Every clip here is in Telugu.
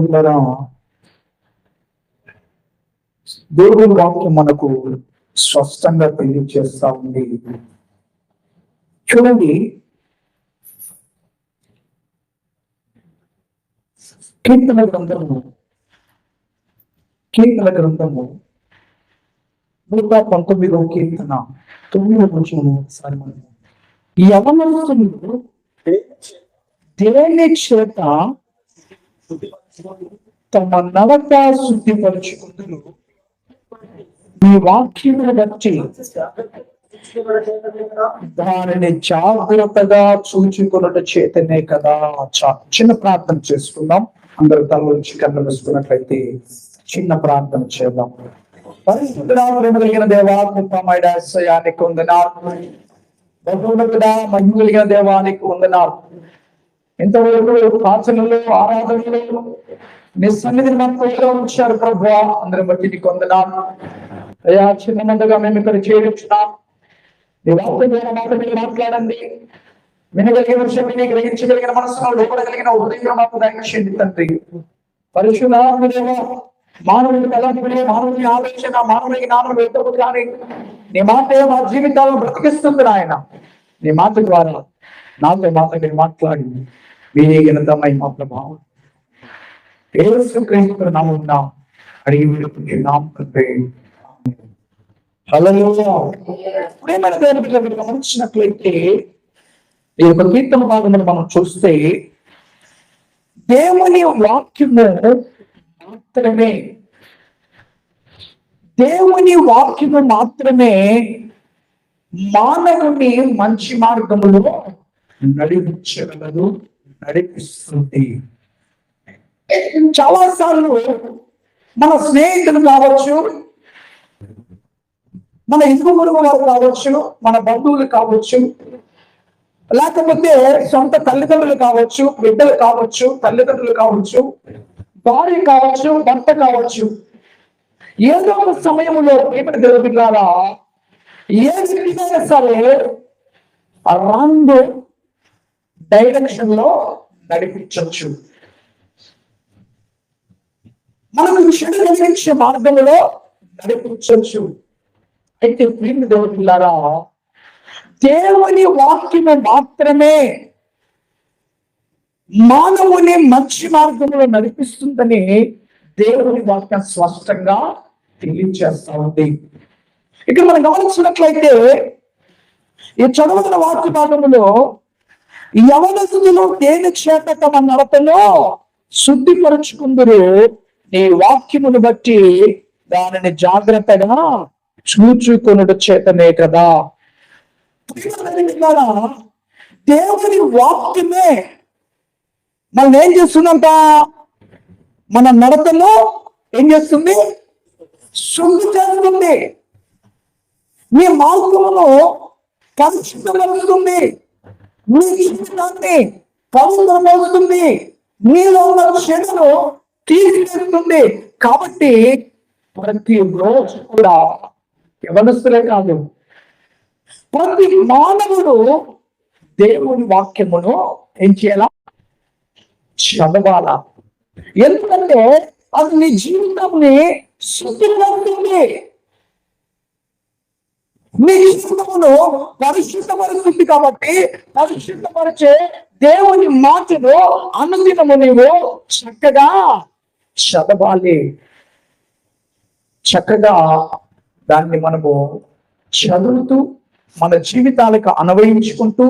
ద్వారా దేవుడి వాక్యం మనకు స్పష్టంగా తెలియజేస్తా ఉంది. చూడండి, కీర్తన గ్రంథము 119వ కీర్తన 9వ వచనము ఒకసారి మనం, యవనస్తులు దేని చేత తమ నడక శుద్ధిపరుచుకుందురు, మీ వాక్యమును బట్టి దానిని జాగ్రత్తగా చూచుకున్నట చేతనే కదా. చిన్న ప్రార్థన చేసుకుందాం. అందరూ తల నుంచి కళ్ళు వేసుకున్నట్లయితే చిన్న ప్రార్థన చేద్దాం. పరిశుద్ధుడైన దేవా, కృపమయుడానికి వందనాలు. బహుమతుడా, మహిమ కలిగిన దేవానికి వందనాలు. ఇంతవరకు ప్రార్థనలు, ఆరాధనలు నీ సన్నిధిని మనతో ఉంచారు ప్రభువా. అందరి బట్టి నీకు వందనాలు అయ్యా. చిన్నగా మేము ఇక్కడ చేయించున్నాం. నీ వాక్యం ద్వారా మాట మీరు మాట్లాడండి. వినగలిగిన విషయం విని గ్రహించగలిగిన మనసులో లోపడగలిగిన హృదయం మాకు దయచేయండి తండ్రి. పరిశుద్ధ మానవుడికి ఎలాంటి వినే మానవుని ఆలోచన, మానవునికి జ్ఞానం వెళ్తూ కానీ నీ మాట మా జీవితాలను బ్రతికిస్తుంది నాయన. నీ మాట ద్వారా నాతో మాట మీరు మాట్లాడి వీనతమై మా ప్రభావం నామున్నాం అడిగి నామ గమనించినట్లయితే ఈ యొక్క కీర్తన భాగంలో మనం చూస్తే దేవుని వాక్యము మాత్రమే మానవుని మంచి మార్గములో నడిపిస్తుంది. చాలాసార్లు మన స్నేహితులు కావచ్చు, మన ఇంటి పొరుగు వారు కావచ్చు, మన బంధువులు కావచ్చు, లేకపోతే సొంత తల్లిదండ్రులు కావచ్చు, బిడ్డలు కావచ్చు, తల్లిదండ్రులు కావచ్చు, భార్య కావచ్చు, భర్త కావచ్చు, ఏదో ఒక సమయంలో ఏమిటి జరుగుతున్నారా ఏ విధంగా సరే రాంగ్ డైరెక్షన్ లో నడిపించవచ్చు. మనకు చెడు కలిగించే మార్గంలో నడిపించవచ్చు. అయితే దేవులారా, దేవుని వాక్యము మాత్రమే మానవుని మంచి మార్గంలో నడిపిస్తుందని దేవుని వాక్యం స్పష్టంగా తెలియజేస్తా ఉంది. ఇక్కడ మనం గమనించినట్లయితే ఈ చదువుతున్న వాక్య భాగంలో యవనస్తులు దేని చేత తమ నడతలో శుద్ధిపరుచుకుందరు, నీ వాక్యమును బట్టి దానిని జాగ్రత్తగా చూచుకొనుట చేతనే కదా. దేవుని వాక్యమే మనం ఏం చేస్తుందంట, మన నడతలో ఏం చేస్తుంది, శుద్ధి చేస్తుంది. మీ మార్గములో పరిశుద్ధపరుస్తుంది, మీ జీవితాన్ని పవిత్రమవుతుంది, మీలో ఉన్న చెడును తీసివేస్తుంది. కాబట్టి ప్రతి రోజు కూడా యవనస్తులే కాదు, ప్రతి మానవుడు దేవుని వాక్యమును ఏం చేయాలా, చదవాలా. ఎందుకంటే అది నీ జీవితాన్ని శుద్ధిపరుస్తుంది, నీ జీవితమును పరిశుద్ధపరుస్తుంది. కాబట్టి పరిశుద్ధపరిచే దేవుని మాటను అనుదినము నీవు చక్కగా చదవాలి. చక్కగా దాన్ని మనము చదువుతూ మన జీవితాలకు అన్వయించుకుంటూ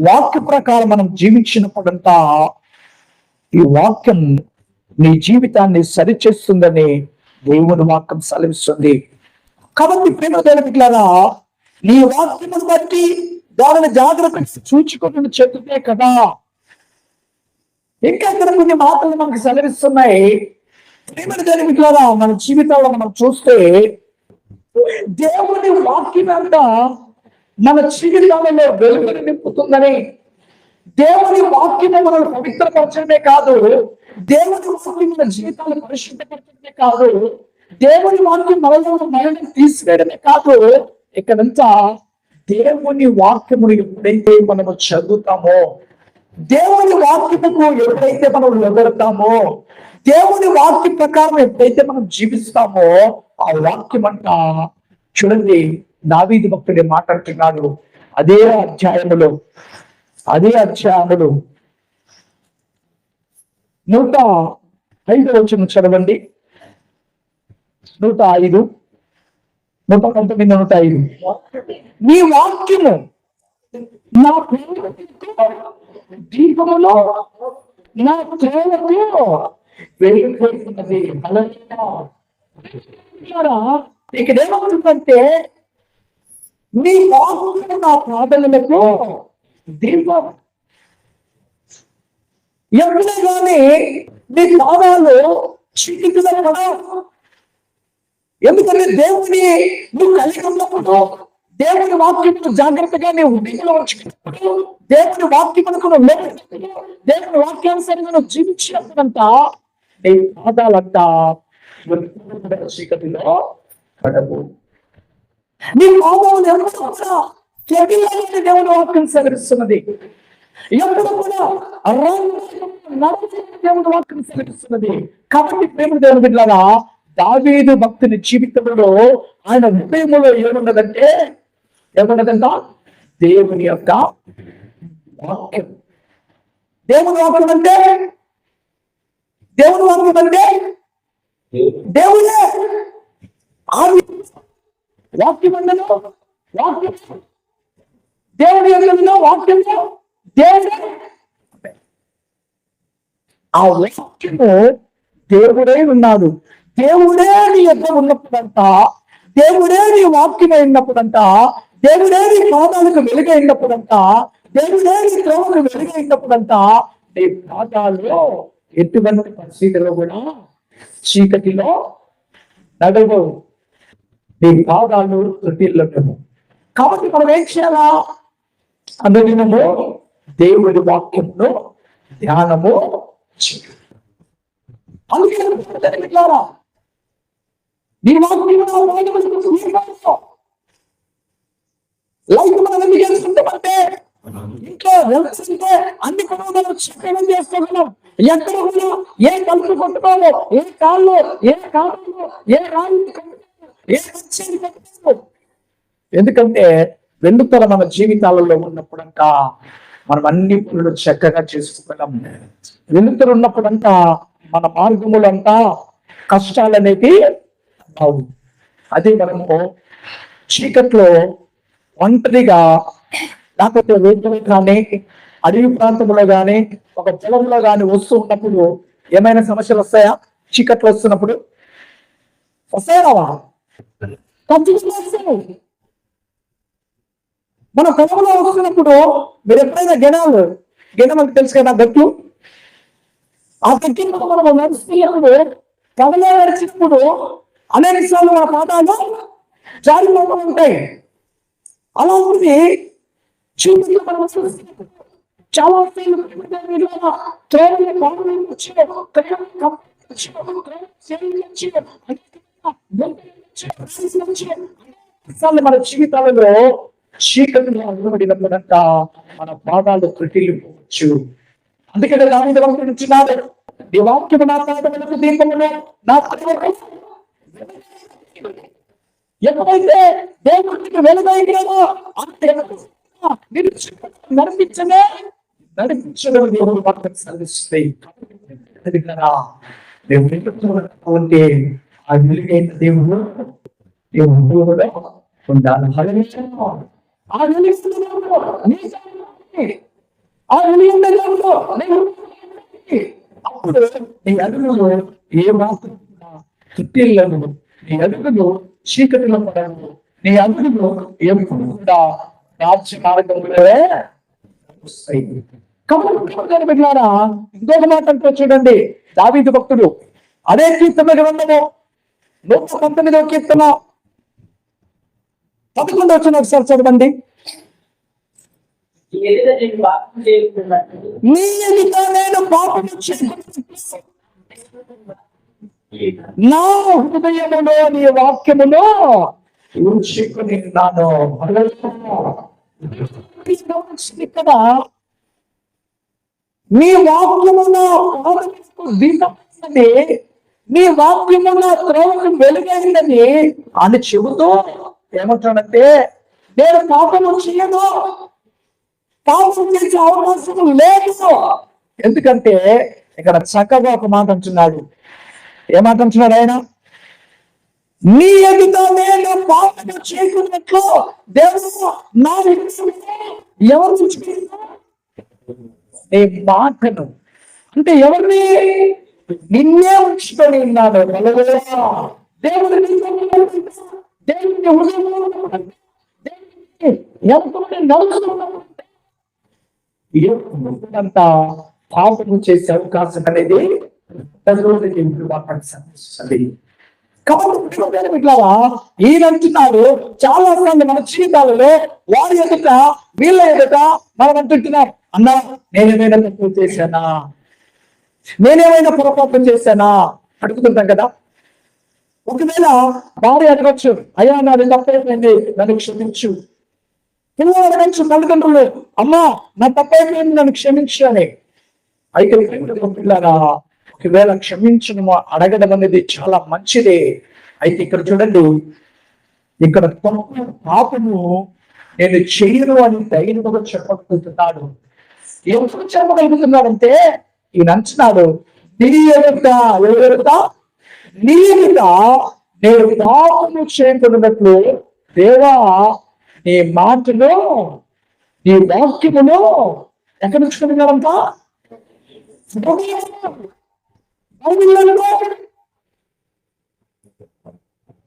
వాక్య ప్రకారం మనం జీవించినప్పుడంతా ఈ వాక్యం నీ జీవితాన్ని సరిచేస్తుందని దేవుని వాక్యం సెలవిస్తుంది. కాబట్టి ప్రేమ దేవులారా, నీ వాక్యమును బట్టి దానిని జాగ్రత్తగా చూచుకుని చెబితే కదా. ఇంకా ఇక్కడ కొన్ని మాటలు మనకు సెలవిస్తున్నాయి. ప్రేమ దేవులారా, మన జీవితాల్లో మనం చూస్తే దేవుని వాక్యం అంతా మన జీవితాలలో వెలుగుని నింపుతుందని, దేవుని వాక్యము మనల్ని పవిత్రపరచడమే కాదు, దేవుని వాక్యం మన జీవితాలను పరిశుద్ధపరచడమే కాదు, దేవుని వాక్యం మనలో మరణం తీసివేయడమే కాదు, ఇక్కడంతా దేవుని వాక్యమును ఎప్పుడైతే మనము చదువుతామో, దేవుని వాక్యముకు ఎప్పుడైతే మనం ఎదురుతామో, దేవుని వాక్య ప్రకారం ఎప్పుడైతే మనం జీవిస్తామో ఆ వాక్యం అంట చూడండి, దావీదు భక్తుడు మాట్లాడుతున్నాడు అదే అధ్యాయములో 105 వచనం చదవండి. 105, 119, 105. నీ వాక్యము నా దీపములో నా త్రోవకు వెళ్ళిపోతున్నది. ఇక్కడ ఏమవుతుందంటే నీ వాక్యము నా పాదములకు దీపం. ఎప్పుడే కానీ నీ పాదాలు చీకటిలో పడవు. ఎందుకంటే దేవుని నువ్వు కలిగి ఉన్నప్పుడు, దేవుని వాక్యమును జాగ్రత్తగా నీవు ఉద్యోగంలో ఉంచుకున్నప్పుడు, దేవుని వాక్యమునకు దేవుని వాక్యానుసారంగా నువ్వు జీవించినప్పుడంట నీ పాదాలంట చీకటిలో పడవు. నీ పాదాలు ఎప్పుడు దేవుని వాక్యం సెలవిస్తున్నది, ఎప్పుడు కూడా దేవుని వాక్యం సెలవిస్తున్నది. కాబట్టి ప్రేమ దేవుని బిడ్డలారా, దావీదు భక్తుని జీవితంలో ఆయన హృదయంలో ఏమున్నదంటే దేవుని యొక్క వాక్యం. దేవుని వాక్యం అంటే దేవుడే. వాక్యం ఉండదు, వాక్యం దేవుడి యొక్క వాక్యంలో దేవుడే. ఆ వాక్యము దేవుడే ఉన్నాడు. దేవుడే నీ యొక్క ఉన్నప్పుడంట, దేవుడే నీ వాక్యమై ఉన్నప్పుడంట, దేవుడే నీ పాదాలకు వెలుగైనప్పుడంట, దేవుడే నీ త్రోవకు వెలుగైనప్పుడంట నీ పాదాలు ఎటువంటి పరిస్థితిలో కూడా చీకటిలో నడవు, నీ పాదాలు తృటిల్లము. కాబట్టి మనం ఏం చేయాలా? అనుదినము దేవుడి వాక్యంలో ధ్యానము చేయాలి. నీ వాక్యం లైఫ్ మనం ఎందుకు చేసుకుంటామంటే ఇంట్లో వెళ్తుంటే అన్ని కొనుగోలు చక్కగా చేసుకోగలం. ఎక్కడ కూడా ఏ తలుపు కొట్టుకోవాలి, ఏ కాళ్ళు, ఏ కాళ్ళు, ఏ రాళ్ళు, ఏ వచ్చేది కొట్టుకోవాలి. ఎందుకంటే వెండుతల మన జీవితాలలో ఉన్నప్పుడంట మనం అన్ని పనులు చక్కగా చేసుకోగలం. వెలుతురు ఉన్నప్పుడంట మన మార్గములంతా కష్టాలు అనేవి రావు. అదే మనము చీకట్లో ఒంటరిగా లేకపోతే వేదికలో కానీ అడవి ప్రాంతంలో కానీ ఒక పొలంలో కానీ వస్తూ ఉన్నప్పుడు ఏమైనా సమస్యలు వస్తాయా? చీకట్లో వస్తున్నప్పుడు వస్తాయా రావా? మన పొలంలో వస్తున్నప్పుడు మీరు ఎప్పుడైనా గిణం తెలుసు కదా, గట్లు. ఆ గట్టి మనం నడుస్తున్నప్పుడు పొలంలో నడిచినప్పుడు అనేక సార్లు మన పాదాలు జారిపోతూ ఉంటాయి. అలా ఉంది చీకట్లో మనం చాలా మన జీవితాలలో చీకటిలో అలవడినప్పుడంట మన పాదాలు త్రుటిల్లిపోవచ్చు. అందుకనే దావీదు అనుకుంటున్నాడు, నీ వాక్యము నా పాదములకు దీపమును నా ఎప్పుడైతే దేవుడికి వెలుగైనదో నడిపించడం దేవుడు వాక్యం సాధిస్తాయి. ఉంటే ఆ వెలుగైన దేవుడు ఉండాలి. ఆ అప్పుడు నీ అడుగులు ఏ మాత్రం తుట్టిల్లను, నీ అడుగులు చీకటిలో పడవు, నీ అడుగులు ఎప్పుడు కూడా రాజ్య మార్గంలోనే వస్తాయి. కాబట్టి బిడ్డలారా, ఇంకొక మాట అంటే చూడండి, దావీదు భక్తుడు అదే కీర్తన గ్రంథము 119వ కీర్తన 11వ వచనం ఒకసారి చదవండి. నీ ఎదుట నేను పాపము నా హృదయములో నీ వాక్యమును ఉంచుకున్నాను. కదా నీ వాక్యమును దీపం నీ వాక్యము నా త్రోవకు వెలుగైందని అని చెబుతూ ఏమంటాడంటే, నేను పాపము చేయను, పాపం చేసే అవకాశం లేదు. ఎందుకంటే ఇక్కడ చక్కగా ఒక మాట అంటున్నాడు. ఏమాట అంటున్నాడు ఆయన? నీ ఎదుట నేను పాపము చేయకున్నట్లు దేవుడు నా ఎవరు నీ మాటను, అంటే ఎవరిని? నిన్నే ఉంచుకొని ఉన్నాడు. దేవుడు దేవుడిని హృదయంత పాపము చేసే అవకాశం అనేది ఇట్లాగా ఈయనంటున్నాడు. చాలా మంది మన జీవితాలలో వారి ఎదుట వీళ్ళ ఎదుట మనం అంటుంటున్నాం, అన్నా నేనేమైనా తప్పు చేశానా, నేనేమైనా పొరపాటు చేశానా అడుగుతుంటాం కదా. ఒకవేళ భార్య అడగచ్చు, అయ్యా నాది తప్పైపోయింది, నన్ను క్షమించు. పిల్లలు అడగచ్చు తల్లిదండ్రులు, అమ్మా నా తప్పైపోయింది, నన్ను క్షమించు అని. అయితే పిల్లరా, ఒకవేళ క్షమించడం అడగడం అనేది చాలా మంచిదే. అయితే ఇక్కడ చూడండి, ఇక్కడ పాపము నేను చేయను అని ధైర్యంగా చెప్పగలుగుతున్నాడు. ఎందుకు చెప్పగలుగుతున్నాడంటే ఈయన అంటున్నాడు, నీ ఎదుట నేను పాపము చేయకున్నట్లు దేవా నీ మాటను నీ వాక్యమును ఎక్కడ ఉంచుకుంటున్నాడంట?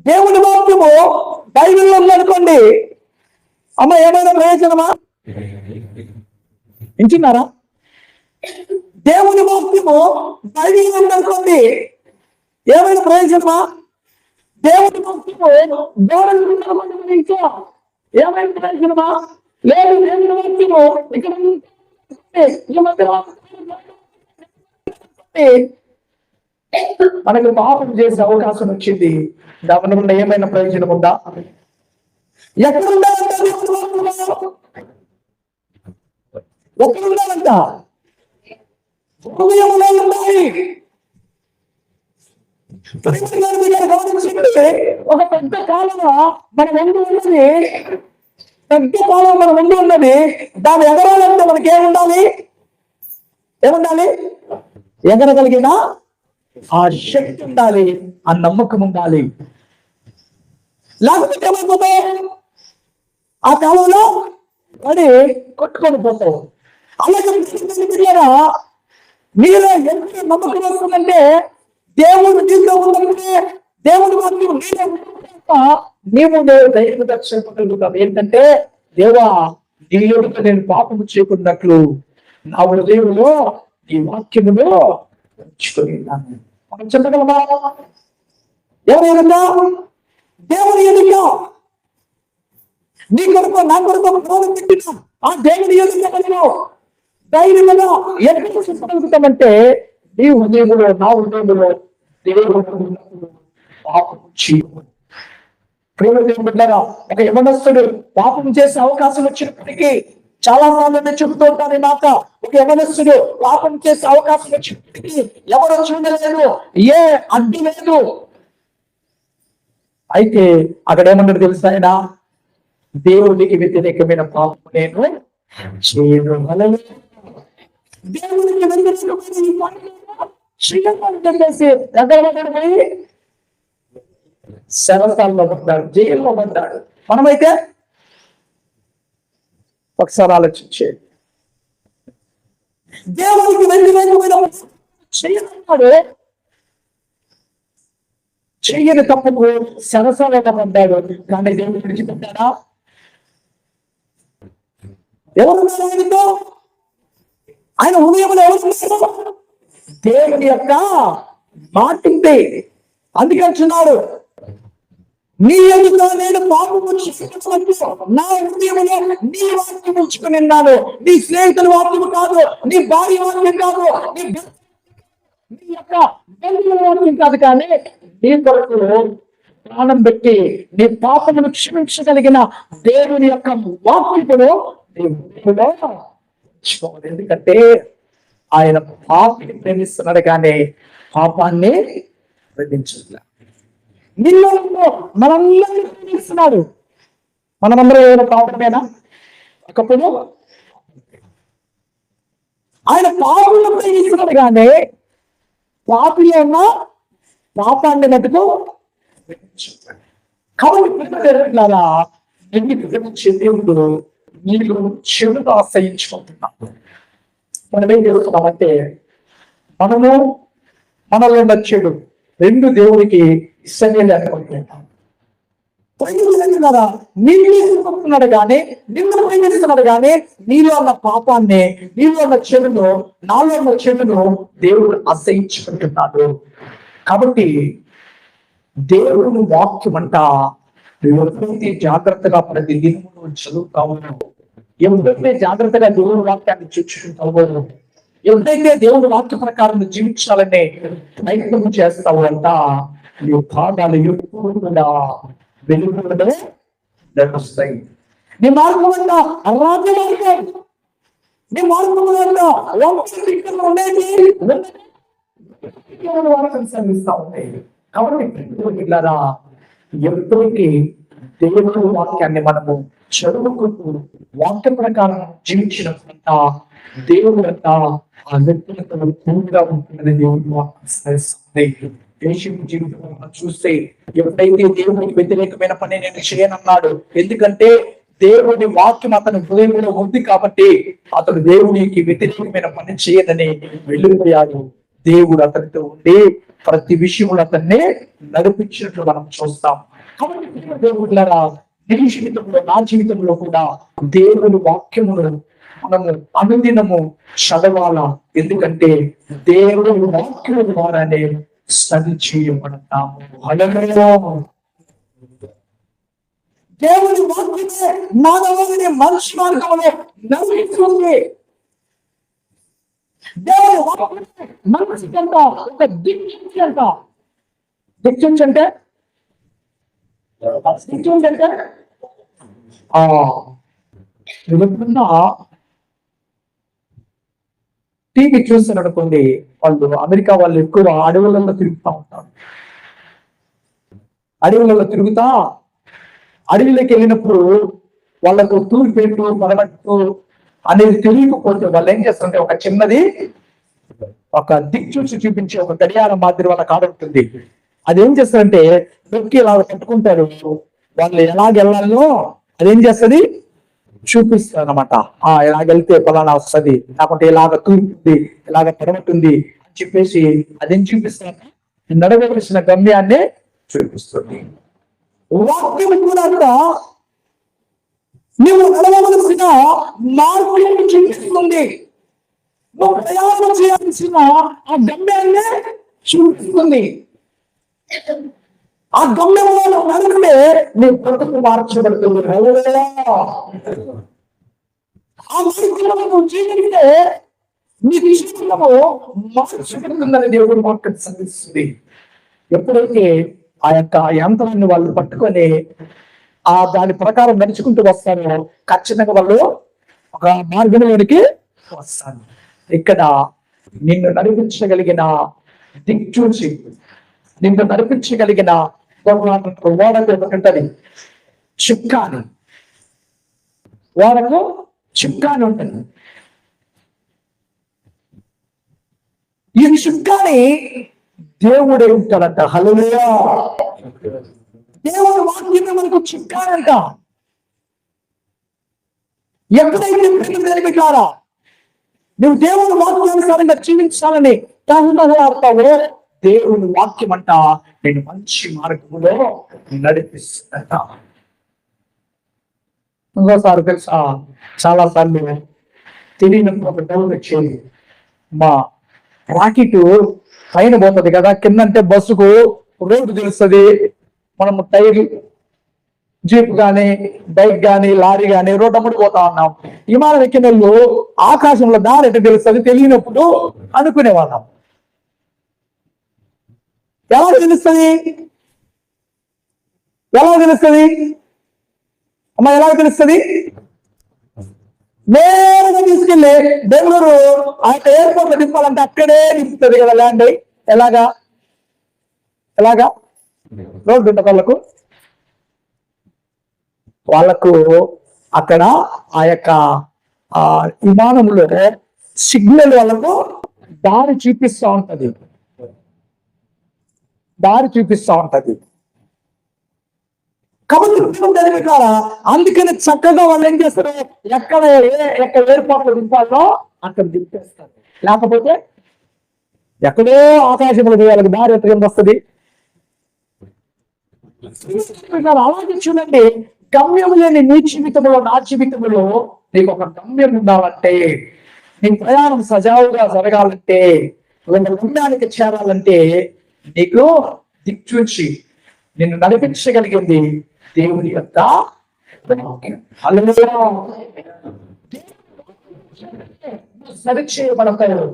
దేవుని వాక్యము బైబిల్లో ఉందనుకోండి, అమ్మ ఏమైనా ప్రయోజనమా? వింటున్నారా? దేవుని వాక్యము బైబిల్లో ఉందనుకోండి, ఏమైనా ప్రయోజనమా? దేవుని వాక్యము గౌరవం ఇంకా ఏమైనా ప్రయోజనమా? లేదు. దేవుని వాక్యము ఇక్కడ మనకు పాపం చేసే అవకాశం వచ్చింది. దాని వల్ల ఏమైనా ప్రయోజనం ఉందా? ఎక్కడుండాలంట? హృదయంలో ఉండాలి. ఒక పెద్ద కాలం మన ముందు ఉన్నది, దాని ఎగరాలంటే మనకి ఏముండాలి? ఎగరగలిగిన ఆ శక్తి ఉండాలి, ఆ నమ్మకం ఉండాలి. లేకపోతే ఏమైపోతావు? ఆ కాలంలో పడి కొట్టుకొని పోతావు. అలాగే మీలో ఎంత నమ్మకం వస్తుందంటే, దేవుడు నీలో ఉన్నప్పుడే దేవుడి వాక్యం నీవు ధైర్యం దర్శించగలుగుతావు. ఏంటంటే, దేవా నీ యొక్క నేను పాపము చేయకున్నట్లు నా హృదయంలో ఈ వాక్యములో ఉంచుకొని మనం చెప్పగలమా? ఎవరైనా దేవుని ఎదుట నీ కొరకు నా కొరకు గౌరవం పెట్టినా ఆ దేవుని ఎదుట ధైర్యంగా ఎక్కడ చెప్పగలుగుతామంటే, నీ హృదయంలో నా హృదయంలో దేవుడు పాపం చేయము. ప్రియమైన ఒక యవనస్తుడు పాపం చేసే అవకాశం వచ్చినప్పటికీ చాలా సార్లు చెబుతూ ఉంటాను మాట, ఒక యవనస్తుడు పాపం చేసే అవకాశం వచ్చినప్పటికీ ఎవరు చూడలేదు, ఏ అడ్డు లేదు. అయితే అక్కడ ఏమన్నాడు తెలుసా? ఆయన దేవునికి వ్యతిరేకమైన పాపం నేను చేయను. దేవునికి దగ్గర శరసాల్లో పడ్డాడు, జైల్లో పడ్డాడు. మనమైతే ఒకసారి ఆలోచించే, దేవునికి చెయ్యని తప్పుకు శరసాలలో పడ్డాడు, కానీ దేవుడు విడిచిపెట్టాడా? ఎవరు ఆయన హృదయంలో ఎవరు? దేవుని యొక్క మాట ఉంది. అందుకే అంటున్నాడు, నీ ఎదుట నేను పాపము నా హృదయంలో నీ వాక్యం ఉంచుకుని ఉన్నాను. నీ స్నేహితుల వాక్యం కాదు, నీ భార్య వాక్యం కాదు, నీ యొక్క బంధువుల వాక్యం కాదు, కానీ నీ కొరకు ప్రాణం పెట్టి నీ పాపమును క్షమించగలిగిన దేవుని యొక్క వాక్యమును నీ హృదయంలో ఉంచుకోవాలి. ఎందుకంటే ఆయన పాపిని ప్రేమిస్తున్నాడు కానీ పాపాన్ని ప్రేమించట్లేదు. నిన్ను మనందరినీ ప్రేమిస్తున్నాడు. మనమందరం ఏమైనా పాపమేనా? ఒకప్పుడు ఆయన పాపులను ప్రేమిస్తున్నాడు కానీ పాపి అన్న పాపాన్ని మటుకు దేవుడు నీళ్ళు చెడుగా ఆశ్రయించుకుంటున్నాం. మనం ఏం చేస్తున్నామంటే మనలో ఉన్న చెడు రెండు దేవుడికి ఇష్టమే లేకపోతున్నాం. నిన్నున్నాడు కానీ నిన్ను ప్రేమిస్తున్నాడు కానీ నీలో ఉన్న పాపాన్ని, నీలో ఉన్న చెడును, నాలో ఉన్న చెడును దేవుడు అసహించుకుంటున్నాడు. కాబట్టి దేవుడు వాక్యం అంట ఎప్పుడైతే జాగ్రత్తగా ప్రతి దినము చదువుతా ఉన్నావు, ఎప్పుడైతే జాగ్రత్తగా దేవుని వాక్యాన్ని చూచుకుంటావో, ఎప్పుడైతే దేవుని వాక్య ప్రకారం జీవించాలనే ప్రయత్నం చేస్తావు అంట నీ భాగాలు ఎప్పుడు కూడా వెలుగులోనే నడుస్తాయి. నీ మార్గం అంట అరాధ్యం, నీ మార్గం అంట శ్రమిస్తా ఉంటాయి. కాబట్టి ఎప్పుడైతే దేవుని వాక్యాన్ని మనము చదువుకుంటూ వాక్య ప్రకారం జీవించినప్పుడంతా దేవుడు అంతా ఆ వ్యక్తులతో పూర్తిగా ఉంటుందని దేవుడు వాక్యం జీవితం చూస్తే ఎప్పుడైతే దేవుడికి వ్యతిరేకమైన పని నేను చేయనన్నాడు. ఎందుకంటే దేవుడి వాక్యం అతని హృదయంలో ఉంది కాబట్టి అతను దేవునికి వ్యతిరేకమైన పని చేయదని వెళ్ళిపోయాడు. దేవుడు అతనితో ఉండి ప్రతి విషయంలో అతన్ని నడిపించినట్లు మనం చూస్తాం. కాబట్టి దేవుడులారా నీ జీవితంలో, నా జీవితంలో కూడా దేవుని వాక్యమును మనము అనుదినము చదవాలా. ఎందుకంటే దేవుని వాక్యం ద్వారానే సరి చేయబడతాము. దేవుని వాక్యమే మానవుని మనిషి మార్గంలో నడిపిస్తుంది. దేవుని వాక్యమే మనిషికి అంట ఒక దిక్సూచి అంట. దిక్సూచి అంటే టీవీ చూస్తున్నారు అనుకోండి, వాళ్ళు అమెరికా వాళ్ళు ఎక్కువ అడవులలో తిరుగుతూ ఉంటారు. అడవులలో తిరుగుతా అడవిలోకి వెళ్ళినప్పుడు వాళ్ళకు తూర్పేటు పడగట్టు అనేది తెలియకపోతే వాళ్ళు ఏం చేస్తారంటే ఒక చిన్నది ఒక దిక్చూచి చూపించే ఒక గడియారం మాదిరి వాళ్ళ కాడ ఉంటుంది. అదేం చేస్తారంటే నొక్కి ఇలా కట్టుకుంటారు. వాళ్ళు ఎలాగెళ్ళాలో అదేం చేస్తుంది చూపిస్తారు అనమాట. ఎలాగెళ్తే ఫలానా వస్తుంది, లేకుంటే ఇలాగ తూర్పుంది, ఇలాగ పడగట్టుంది అని చెప్పేసి అదేం చూపిస్తారు, నడవలసిన గమ్యాన్ని చూపిస్తుంది. వాక్యం కూడా నువ్వు నడవలసిన మార్పులను చూపిస్తుంది. నువ్వు ప్రయాణం చేయాల్సిన ఆ గమ్యాన్ని చూపిస్తుంది. ఆ గమ్యంలో నడిపితే నీ బ్రతుకు మార్చబడుతుంది. ఆ మార్గంలో నువ్వు జీవిస్తే నీ జీవితము మార్చబడుతుందని దేవుడు వాక్యం సంధిస్తుంది. ఎప్పుడైతే ఆ యొక్క యంత్రాన్ని వాళ్ళు పట్టుకొని దాని ప్రకారం నడుచుకుంటూ వస్తారో ఖచ్చితంగా వాళ్ళు ఒక మార్గంలోనికి వస్తారు. ఇక్కడ నిన్ను నడిపించగలిగిన దిక్చూచి, నిన్ను నడిపించగలిగిన ఓడకు ఉంటుంది చుక్కాని, ఓడకు చుక్కాని ఉంటుంది. ఈ చుక్కాని దేవుడే ఉంటాడంట. హల్లెలూయా. దేవుడు వాక్యమే మనకు చుక్కానంట. ఎప్పుడైతే పెట్టారా నువ్వు దేవుని వాక్యానుసారంగా జీవించాలని ఆడతావో దేవుని వాక్యం అంట నేను మంచి మార్గంలో నడిపిస్తుందంట. ఇంకోసారి తెలుసా, చాలా సార్లు తెలియనప్పుడు ఒక డౌట్ వచ్చేది. మా రాకెట్ పైన పోతుంది కదా, కిందంటే బస్సుకు రోడ్డు తెలుస్తుంది. మనము టైర్ జీప్ గాని, బైక్ గాని, లారీ గాని రోడ్డు అమ్ముడు పోతా ఉన్నాం. విమానం ఎక్కిన ఆకాశంలో దారి ఎట్లా తెలుస్తుంది తెలియనప్పుడు అనుకునేవాళ్ళం. ఎలా తెలుస్తుంది? ఎలా తెలుస్తుంది అమ్మా? ఎలా తెలుస్తుంది? నేరుగా తీసుకెళ్ళి బెంగళూరు ఆ ఎయిర్పోర్ట్ లో దింపాలంటే అక్కడే దింపుతుంది కదా ల్యాండ్ అయ్యి. ఎలాగా ఎలాగా రోడ్డు ఉంటుంది వాళ్ళకు అక్కడ ఆ యొక్క విమానంలో సిగ్నల్ వాళ్ళకు దారి చూపిస్తా ఉంటది, దారి చూపిస్తా ఉంటది. కాబట్టి అందుకని చక్కగా వాళ్ళు ఏం చేస్తారు, ఎక్కడ ఎయిర్పోర్ట్ దింపాలో అక్కడ దింపేస్తారు. లేకపోతే ఎక్కడో ఆకాశంలో వాళ్ళకి దారి ఎక్కడ వస్తుంది. అలాగే చూడండి, గమ్యం లేని నీ జీవితంలో నా జీవితంలో నీకు ఒక గమ్యం ఉండాలంటే, నీ ప్రయాణం సజావుగా జరగాలంటే, గమ్యానికి చేరాలంటే నీకు దిక్చూచి నిన్ను నడిపించగలిగింది దేవుని యొక్క సరిచేయబడతాడు.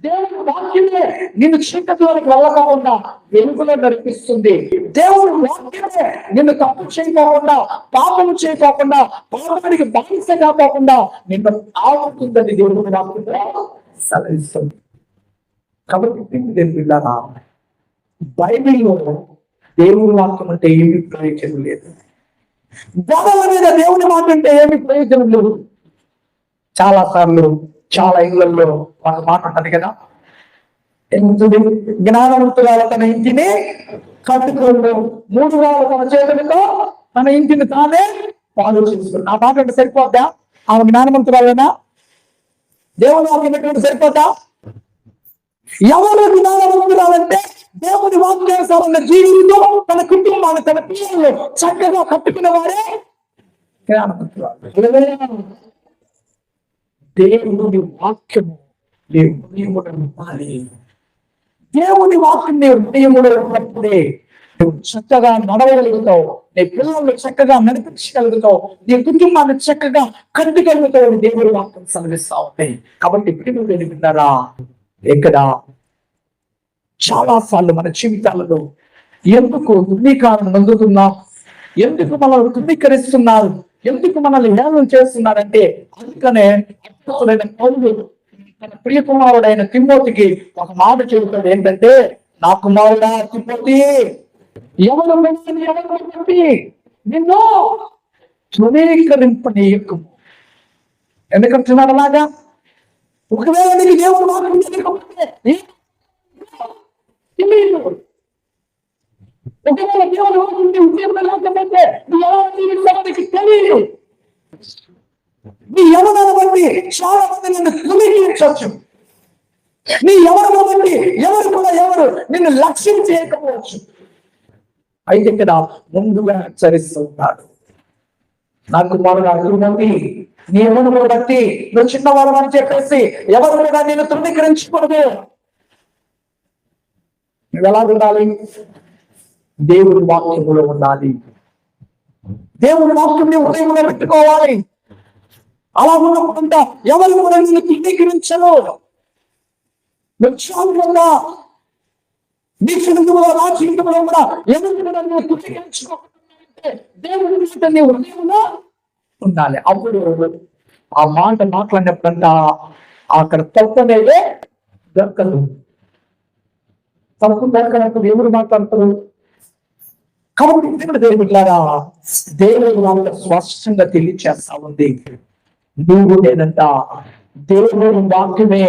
దేవుని వాక్యమే నిన్ను చీకటిలోకి వెళ్ళకుండా వెలుగులో నడిపిస్తుంది. దేవుని వాక్యమే నిన్ను తప్పు చేయకోకుండా, పాపము చేయకోకుండా, పాపానికి బానిస కాకుండా నిన్ను ఆపుతుందని దేవుని వాక్యమే సెలవిస్తుంది. కాబట్టి దేవుళ్ళారా, బైబిల్లో దేవుని వాక్యం అంటే ఏమి ప్రయోజనం లేదు. గొడవ మీద దేవుని మాట అంటే ఏమి ప్రయోజనం లేదు. చాలా సార్లు చాలా ఇళ్లలో ఒక మాట ఉంటది కదా, జ్ఞానవంతురాలు తన ఇంటిని కట్టుకోండు, 3 రాళ్ళు తన చేతులతో తన ఇంటిని తానే పాలు చేసుకుంటాడు. ఆ మాట అంటే సరిపోద్దా? ఆమె జ్ఞానవంతురాలేనా? దేవుని వాక్యం సరిపోద్దా? ఎవరు జ్ఞానవంతురాలంటే దేవుని వాక్యానుసారంగా జీవితో తన కుటుంబాన్ని, తన పిల్లలు చక్కగా కట్టుకునే వారే జ్ఞానవంతురాలు. దేవుని వాక్యము దేవుని వాక్యం నీ హృదయములో ఉన్నప్పుడే నువ్వు చక్కగా నడవగలుగుతావు, నీ పిల్లల్ని చక్కగా నడిపించగలుగుతావు, నీ కుటుంబాన్ని చక్కగా కట్టుగలుగుతావు. దేవుని వాక్యం సెలవిస్తా ఉంటాయి. కాబట్టి ప్రేమ విన్నారా, ఇక్కడ చాలా సార్లు మన జీవితాలలో ఎందుకు ధృవీకరణ పొందుతున్నాం, ఎందుకు మనల్ని ధృవీకరిస్తున్నారు, ఎందుకు మనల్ని హేళన చేస్తున్నారంటే, అందుకనే పౌలు తన ప్రియ కుమారుడైన తిమోతికి ఒక మాట చెబుతాడు. ఏంటంటే, నా కుమారుడా తిమోతి, ఎవరు నిన్ను ధృవీకరింపనీయకము. ఎందుకంటున్నాడు అలాగా? ఒకవేళ నీకు దేవుడు ఒకవేళ దేవుడు తెలియదు. నీ ఎవరిని బట్టి చాలా మంది నిన్ను ధృవీకరించవచ్చు. నీ ఎవరిని బట్టి ఎవరు నిన్ను లక్ష్యం చేయకపోవచ్చు. అయితే ఇక్కడ ముందుగా హెచ్చరిస్తున్నాడు, నాకు మంది నీ ఎవరిని బట్టి నువ్వు చిన్నవాడు అని చెప్పేసి ఎవరు కూడా నేను ధృవీకరించకూడదు. నువ్వు ఎలా ఉండాలి? దేవుడి వాక్యములో ఉండాలి. దేవుడి వాక్యం హృదయంలో పెట్టుకోవాలి. అలా ఉన్నప్పుడంతా ఎవరు కూడా నిన్ను ధృవీకరించరు. విశ్వాసంగా నీ జీవితంలో, నా జీవితంలో కూడా ఎవరు కూడా నువ్వు ధృవీకరించుకోకపోతే దేవుడి విషయం నీ హృదయంలో ఉండాలి. అప్పుడు ఆ మాట మాట్లాడినప్పుడంతా అక్కడ తప్పు అనేది దొరకదు. తప్పు దొరకనప్పుడు ఎవరు మాట్లాడతారు? కాబట్టి దేవుడిలాగా దేవుడు వాళ్ళ స్పష్టంగా తెలియచేస్తా ఉంది, నువ్వు లేదంట దేవుని వాక్యమే,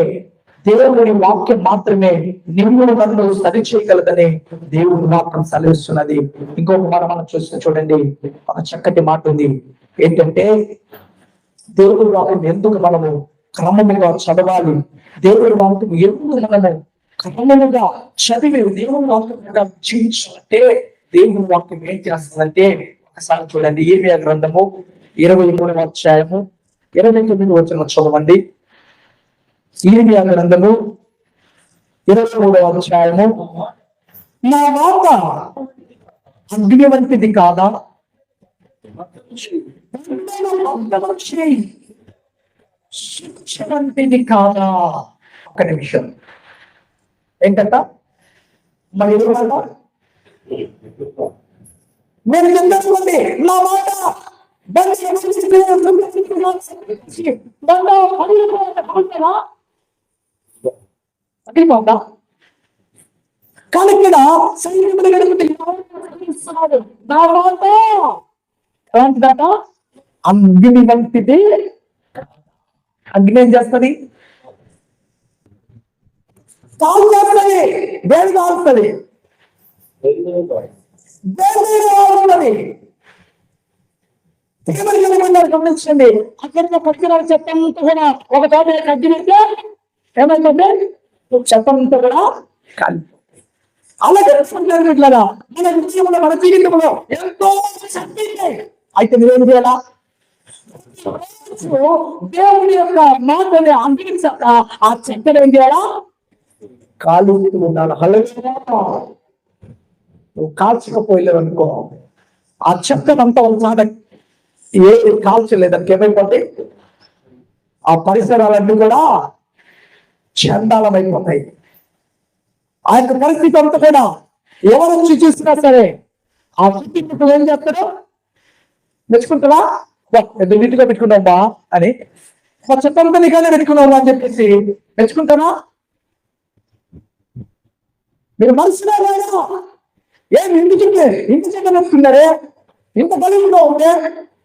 దేవుని వాక్యం మాత్రమే నిన్ను నన్ను సరి చేయగలదని దేవుని వాక్యం సెలవిస్తున్నది. ఇంకొక మనం చూస్తే చూడండి, ఒక చక్కటి మాట ఉంది. ఏంటంటే, దేవుడి వాక్యం ఎందుకు మనము క్రమముగా చదవాలి, దేవుడి వాక్యం ఎందుకు మనము క్రమముగా చదివి దేవుని వాక్యం జీవించాలంటే దేవుని వాక్యం ఏం చేస్తుందంటే, ఒకసారి చూడండి, ఇర్మీయా గ్రంథము 23వ అధ్యాయము 29వ వచనం చదవండి. ఇర్మీయా గ్రంథము 23వ అధ్యాయము, నా మాట అగ్ని వంటిది కాదా, వంటిది కాదా. ఒక నిమిషం, ఏంటంట మరి మీరు చెప్తారండి, నా మాట కానీ ఇక్కడ ఎలాంటిదట? అగ్ని వంటిది. అగ్ని ఏం చేస్తుంది? కాలు చేస్తుంది, వేడి కాలుతుంది, గమనించండి. అక్కడ పక్కన చెత్తంతా కూడా ఒక చోట కట్టినట్లే ఏమైందంటే చెత్తంతా కూడా కాలి. అలాగే ఇట్లాగా మన విషయంలో మన జీవితంలో ఎంతో చంపించాయి. అయితే మీరేం చేయాలా? దేవుని యొక్క మాటని అందించాక ఆ చెత్తను ఏం చేయాలా? కాలు ఉండాలి. నువ్వు కాల్చకపోయలేవు అనుకో, ఆ చెత్తనంతా ఒకసారి ఏ కాల్చలేదానికి ఏమైపోతాయి? ఆ పరిసరాలన్నీ కూడా చండాలమైపోతాయి. ఆ యొక్క పరిస్థితి అంతా కూడా ఎవరు వచ్చి చూసినా సరే ఆ చుట్టూ ఏం చేస్తారు? మెచ్చుకుంటారా? ఎంత నీటిగా పెట్టుకున్నావా అని, మా చెత్తంతా నీకనే పెట్టుకున్నావు అని చెప్పేసి మెచ్చుకుంటారా? మీరు మనసులో ఏం ఇంటి చెట్టు వస్తున్నారే, ఇంత బలంగా ఉంటే,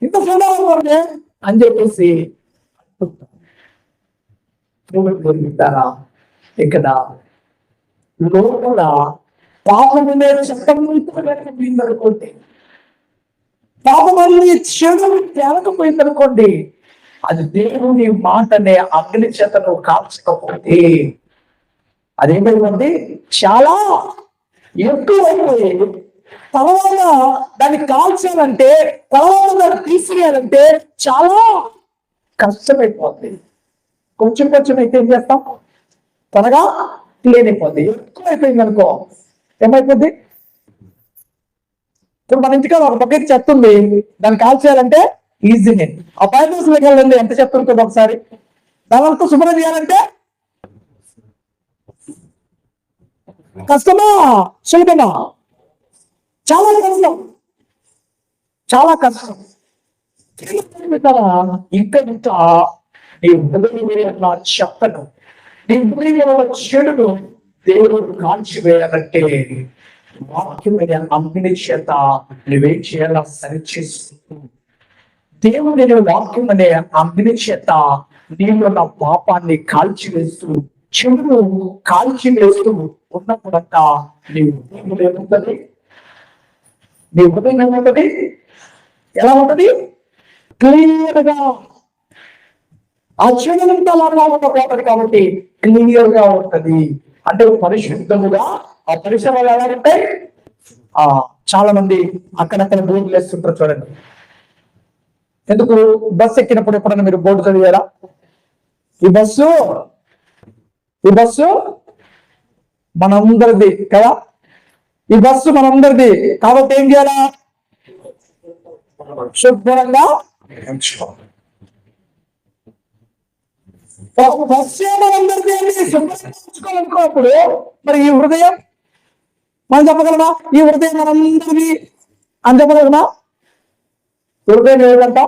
ఇంత స్వభావంగా ఉంటే అని చెప్పేసి ఇక్కడ లోపల పాపమునే చట్టంపోయిందనుకోండి, పాపమల్ని చెడు తేలకపోయిందనుకోండి, అది దేవుని మాటనే అగ్ని చేతను కాల్చకపోతే అదేమైందండి? చాలా ఎక్కువైపోయి తర్వాత దాన్ని కాల్చాలంటే, తర్వాత దాన్ని తీసివేయాలంటే చాలా కష్టమైపోతుంది. కొంచెం కొంచెం అయితే ఏం చేస్తాం? త్వరగా క్లీన్ అయిపోద్ది. ఎక్కువైపోయింది అనుకో ఏమైపోద్ది? ఇప్పుడు మన ఇంటికాడ ఒక బకెట్ చెత్త ఉంది, దాన్ని కాల్చేయాలంటే ఈజీనే. ఆ ఫైనాన్స్ వెళ్ళండి, ఎంత చెత్త ఉంటుంది ఒకసారి. దానివల్ల శుభ్రం చేయాలంటే కష్టమా సులభమా? చాలా కష్టం, చాలా కష్టం. ఇంకా నీ హృదయంలో చెత్తను, నీ హృదయంలో చెడును దేవుడు కాల్చివేయాలంటే వాక్యమైన అగ్ని చేత నువ్వేం చేయాలా? సరిచేస్తూ దేవుని వాక్యం అనే అగ్ని చేత నీలో నా పాపాన్ని కాల్చివేస్తూ, చెడును కాల్చివేస్తూ ఉన్నప్పుడంట నీ హృదయం ఏముంటది? నీ హృదయం ఏముంటది? ఎలా ఉంటది? క్లియర్ గా ఆ చెడునంతా ఉండకూడదు కాబట్టి క్లియర్ గా ఉంటది. అంటే పరిశుద్ధముగా ఆ పరిసరాలు ఎలా ఉంటాయి? చాలా మంది అక్కడక్కడ బోర్డులు వేస్తుంటారు చూడండి. ఎందుకు? బస్సు ఎక్కినప్పుడు ఎప్పుడన్నా మీరు బోర్డు చదివారా? ఈ బస్సు మనందరిది కదా, ఈ బస్సు మనందరిది కాబట్టి ఏం చేయాలా? శుభ్రంగా బస్సు మనందరిది ఉంచుకోవాలనుకోప్పుడు మరి ఈ హృదయం మనం చెప్పగలమా? ఈ హృదయం మనందరిది అని చెప్పగలమా? హృదయం ఎవరిదంట?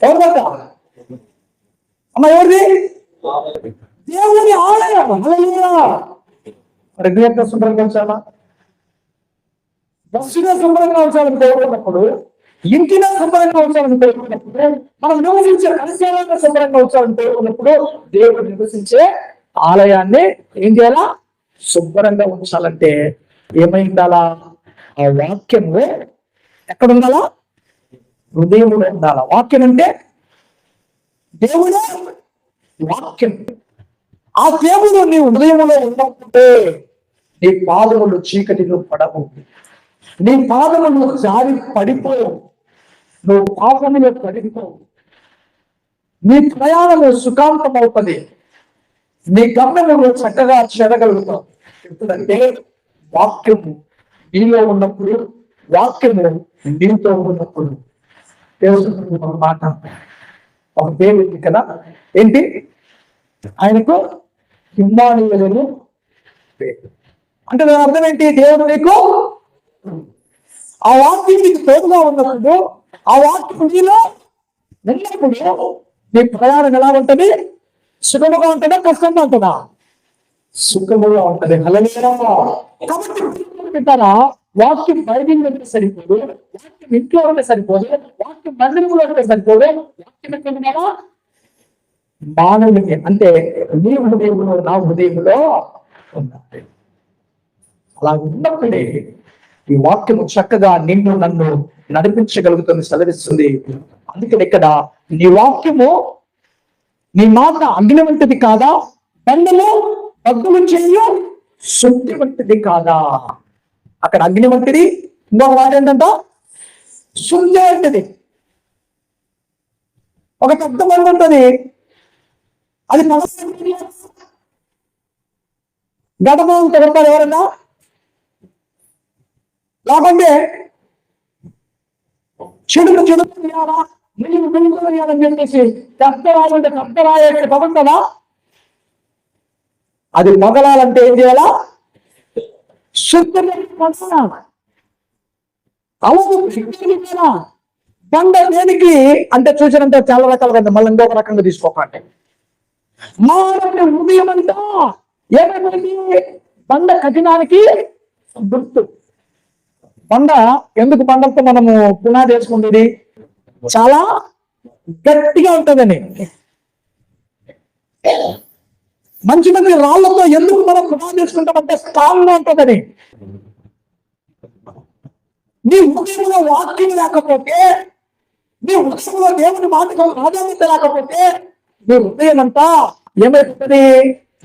ఎవరిదంట అమ్మ? ఎవరిది? దేవుని ఆలయం. రెగ్యులర్గా శుభ్రంగా ఉంచాలా? బస్సుగా శుభ్రంగా ఉంచాలని కోరుకున్నప్పుడు, ఇంటిలో శుభ్రంగా ఉంచాలని కోరుకున్నప్పుడు, మనం నివసించే పరిసరాలను శుభ్రంగా ఉంచాలని కోరుకున్నప్పుడు, దేవుడు నివసించే ఆలయాన్ని ఏం చేయాలా? శుభ్రంగా ఉంచాలంటే ఏమై ఉండాలా? ఆ వాక్యము ఎక్కడ ఉండాలా? హృదయంలో ఉండాలా. వాక్యం అంటే దేవుడు వాక్యం. ఆ దేవుడు నీ హృదయంలో ఉన్నప్పుడే నీ పాదములు చీకటిలో పడవు, నీ పాదములు జారి పడిపోవు, నువ్వు పాపములో పడిపోవు, నీ ప్రయాణము సుఖాంతం అవుతుంది, నీ గమ్యము చక్కగా చేరగలుగుతావు. ఎప్పుడంటే వాక్యము నీలో ఉన్నప్పుడు, వాక్యము నీతో ఉన్నప్పుడు. మాట ఒక దేవుడి కదా ఏంటి? ఆయనకు ఇమ్మానుయేలు అంటే దాని అర్థం ఏంటి? దేవుడు నీకు ఆ వాక్యం నీకు తోడుగా ఉన్నప్పుడు ఆ వాక్యం నీలో ఉన్నప్పుడు నీ ప్రయాణం ఎలా ఉంటుంది? సుఖముగా ఉంటుందా, కష్టంగా ఉంటుందా? సుఖముగా ఉంటది. హల్లెలూయా. కాబట్టి పెట్టారా, వాక్యం బైబిల్ ఉంటే సరిపోదు, వాక్యం ఇంట్లో ఉంటే సరిపోదు, వాక్యం మందిరంలో ఉంటే సరిపోదు, వాక్యం ఎక్కడ ఉండాలా? మానవుడికి, అంటే నీ హృదయంలో నా హృదయంలో ఉండాలి. అలా ఉన్నప్పుడే ఈ వాక్యము చక్కగా నిన్ను నన్ను నడిపించగలుగుతుంది, సెలవిస్తుంది. అందుకని ఇక్కడ నీ వాక్యము, నీ మాట అగ్ని వంటిది కాదా, బండము బద్దలు చేయు శుద్ధి వంటిది కాదా. అక్కడ అగ్ని వంటిది, ఇంకొక మాట ఏంటంట, శుద్ధి వంటిది. ఒక పెద్ద బండ ఉంటుంది, అది గడపం తిడతారు ఎవరన్నా, లేకుంటే చెడుకు చెడు వేయాలా, నీకు వెలుగు వేయాలని చెప్పేసి కష్టరాలంటే కష్టరాయ పదం కదా. అది మొదలాలంటే ఏం చేయాలా? శుద్ధి బండ దేనికి అంటే చూసినంటే చాలా రకాలుగా, మళ్ళీ ఇంకొక రకంగా తీసుకోకండి. మానవుడి హృదయం అంతా ఏమైంది? బండ కఠినానికి గుర్తు. బండ ఎందుకు బండలతో మనము పునాది వేసుకుంటుంది? చాలా గట్టిగా ఉంటుందని. మంచి మంచి రాళ్లతో ఎందుకు మనం పునాది వేసుకుంటామంటే స్ట్రాంగ్ గా ఉంటుందని. నీ హృదయంలో వాక్యం లేకపోతే, నీ హృదయంలో దేవుని మాటకు ప్రాధాన్యత లేకపోతే, నీ హృదయం అంతా ఏమైపోతుంది?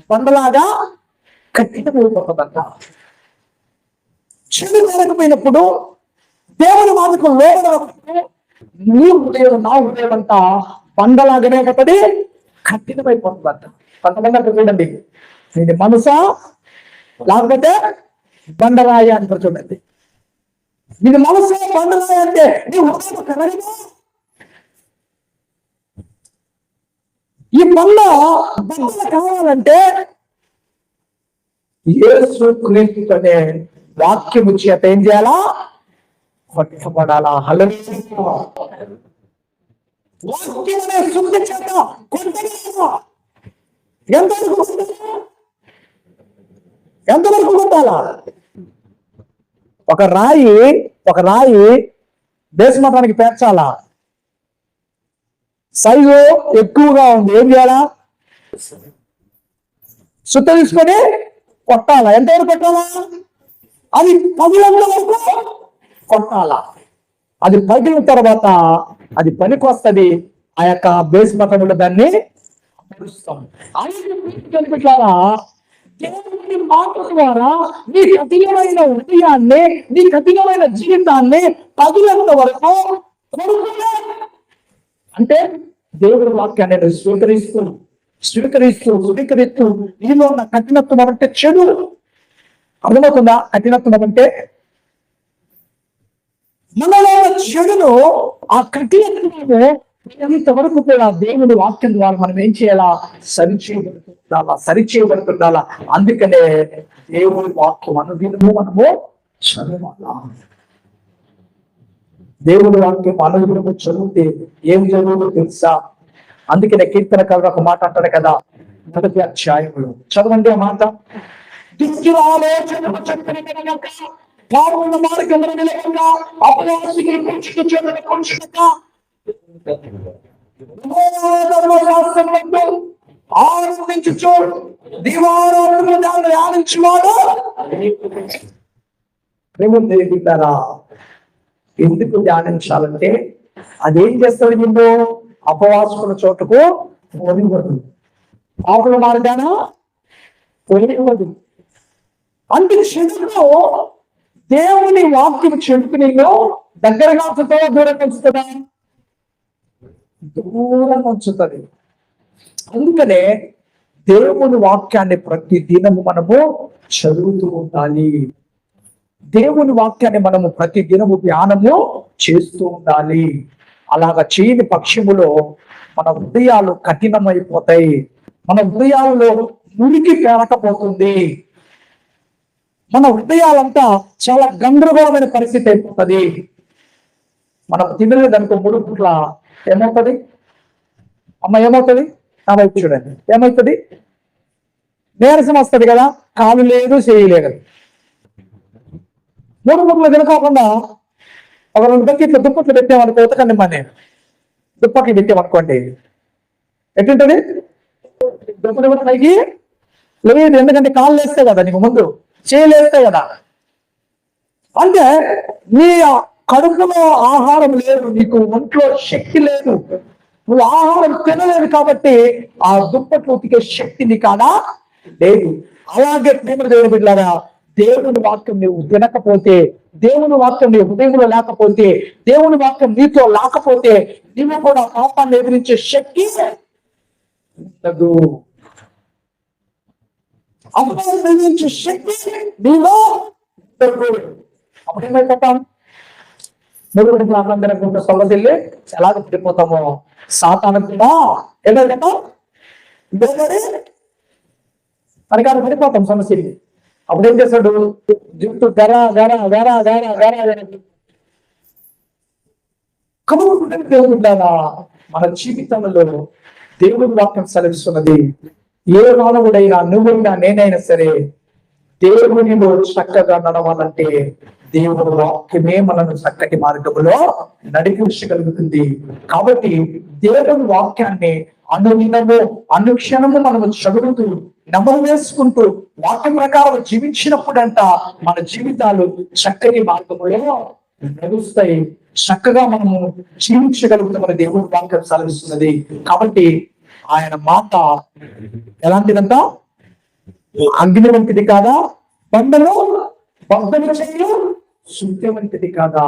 బండలాగా కఠినమైపోతుందంట. చెడు లేకపోయినప్పుడు, దేవుని మాటకు లోబడకపోతే, నీ హృదయం నా హృదయం అంతా బండలాగానే ఒకటి కఠినమైపోతుందంట. కొంతమంది అక్కడ చూడండి, ఇది మనసా లేకపోతే బండరాయి అంటారు చూడండి. ఇది మనసు బండరాయి అంటే నీ హృదయం కరడిగా. ఈ బండ కావాలంటే యేసు క్రీస్తు అనే వాక్యము చేత ఏం చేయాలా? కొట్టబడాలా. హల్లెలూయా. వాక్యం అనే శుద్ధి చేత కొట్టబడాలా. ఎంతవరకు కొట్టాలా? ఒక రాయి దేశమతానికి పేర్చాలా, సైజు ఎక్కువగా ఉంది, ఏం చేయాలా? సుత్త తీసుకొని కొట్టాలా. ఎంతవరకు కొట్టాలా? అది పగిలినంత వరకు కొట్టాలా. అది పగిలిన తర్వాత అది పనికి వస్తుంది. ఆ యొక్క బేస్ మతంలో దాన్ని కనిపించాలా. దేవుని మాట ద్వారా నీ కఠినమైన హృదయాన్ని, నీ కఠినమైన జీవితాన్ని పగిలినంత వరకు అంటే దేవుడి వాక్యాన్ని స్వీకరిస్తూ నీలో ఉన్న కఠినత్వం అంటే చెడు. అర్థమవుతుందా? కఠినత్వం అంటే మనలో చెడును, ఆ కఠినత్వము ఎంతవరకు కూడా దేవుడి వాక్యం ద్వారా మనం ఏం చేయాలా? సరిచేయబడుతుండాలా. అందుకనే దేవుడి వాక్యం అనుదినము మనము చదవాలా. దేవుడి వాక్యం అనుదినము చదివితే ఏం జరుగుతుందో తెలుసా? అందుకనే కీర్తనకారుడు ఒక మాట అంటాడు కదా, 1వ అధ్యాయంలో చదవండి ఆ మాట. ఆనందించు దివారాలను దాన్ని ఆనందించువాడు. ప్రేమిస్తారా? ఎందుకు ధ్యానించాలంటే అదేం చేస్తుంది? నిన్ను అపవాసుకున్న చోటుకు పోనివ్వదు. ఆకుల మార్గాన పోనివ్వదు. అందుకు చెడులో దేవుని వాక్యం చెడుకు నిన్ను దగ్గరగా ఉంచుతుందా, దూరంగా ఉంచుతుందా? దూరంగా ఉంచుతుంది. అందుకనే దేవుని వాక్యాన్ని ప్రతి దినము మనము చదువుతూ ఉండాలి. దేవుని వాక్యాన్ని మనము ప్రతి దినము ధ్యానము చేస్తూ ఉండాలి. అలాగా చేయని పక్షములో మన హృదయాలు కఠినమైపోతాయి. మన హృదయాలలో మురికి పేరకపోతుంది. మన హృదయాలంతా చాలా గందరగోళమైన పరిస్థితి అయిపోతుంది. మనం తినలేదు అనుకో 3 పూట్ల ఏమవుతుంది? అమ్మ ఏమవుతుంది? నా వైపు చూడండి, ఏమవుతుంది? నీరసం వస్తుంది కదా, కాలు లేదు చేయలేదు. 3 పూట్ల తినకోకుండా ఒక 2 బకెట్లు దుప్పట్లు పెట్టామనుకో, ఉతకండి మన దుప్పట్లు పెట్టామనుకోండి, ఎట్లుంటది? దుప్పటి కూడా పైకి లేదు, ఎందుకంటే కాళ్ళు వేస్తే కదా, నీకు ముందు చేయలేస్తే కదా. అంటే నీ కడుపులో ఆహారం లేదు, నీకు ఒంట్లో శక్తి లేదు, నువ్వు ఆహారం తినలేదు కాబట్టి ఆ దుప్పట్లు ఉతికే శక్తి నీ కాదా లేదు. అలాగే ప్రేమ దేవుని బిడ్డలారా, దేవుని వాక్యం నువ్వు తినకపోతే, దేవుని వాక్యం నీ హృదయంలో లేకపోతే, దేవుని వాక్యం నీతో లేకపోతే, నువ్వు కూడా పాపాన్ని ఎదిరించే శక్తి ఉండదు. అపవాదిని ఎదిరించే శక్తి నీలో ఉండదు. అప్పుడు ఏమైపోతాం? మురుగుడి ప్రాంతం సొల్లదిల్లి ఎలాగ పడిపోతామో సాతాను కూడా ఏదైనా అడిగారు పడిపోతాం సమస్యకి. అప్పుడు ఏం చేస్తాడు? జుట్టు గర గర గర గర గర దేవుడులాగా మన జీవితంలో దేవుడి వాక్యం సెలవిస్తున్నది. ఏ మానవుడైనా, నువ్వైనా, నేనైనా సరే దేవునిలో చక్కగా నడవాలంటే దేవుడు వాక్యమే మనను చక్కటి మార్గంలో నడిపించగలుగుతుంది. కాబట్టి దేవుని వాక్యాన్ని అనుదినము అనుక్షణము మనము చదువుతూ నమలు వేసుకుంటూ వాక్యం ప్రకారం జీవించినప్పుడంట మన జీవితాలు చక్కటి మార్గంలో నడుస్తాయి. చక్కగా మనము జీవించగలుగుతామని దేవుడి వాక్యం సెలవిస్తున్నది. కాబట్టి ఆయన మాట ఎలాంటిదంట? అగ్ని వంటిది కాదా, బండను బద్దలు చేయు శుద్ధి వంటిది కాదా.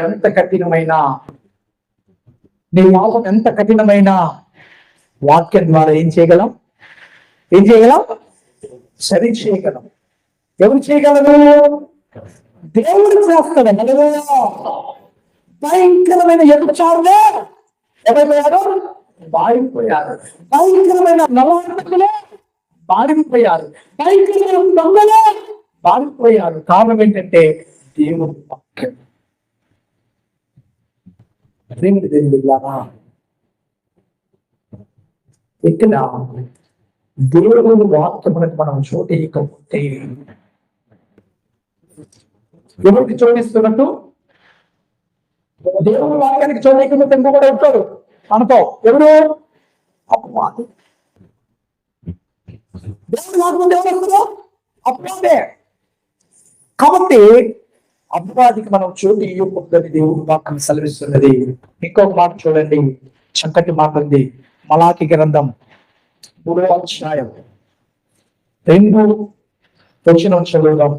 ఎంత కఠినమైన నీ పాపం, ఎంత కఠినమైన వాక్యం ద్వారా ఏం చేయగలం? సరి చేయగలం. ఎవరు చేయగలరు? దేవుడు చేస్తాడు. భయంకరమైన ఎదుచారులే ఎవరైపోయారు? బారిపోయారు. భయంకరమైన నలవడకులే బారిపోయారు. భయంకరమైన దొంగలే బారిపోయారు. కారణం ఏంటంటే దేవుడు వాక్యం. దేవుడి దేవుడిలారా ఇక్కడ దేవుడు వాక్యములకు మనం చోటు ఇవ్వకపోతే ఎవరికి చోటిస్తున్నట్టు? దేవుడు వాక్యానికి చోటు ఇవ్వకపోతే ఇంకో కూడా ఉంటాడు మనతో. ఎవరు? అపవాది. దేవుడు వాక్యం ఎవరు? అపవాదే. కాబట్టి అపవాదికి మనం చోటు ఇవ్వకూడదని దేవుడు వాక్యం సెలవిస్తున్నది. ఇంకొక మాట చూడండి, చక్కటి మాట ఉంది. మలాకి గ్రంథం 3వ అధ్యాయం 2వ వచనం చదువుదాం.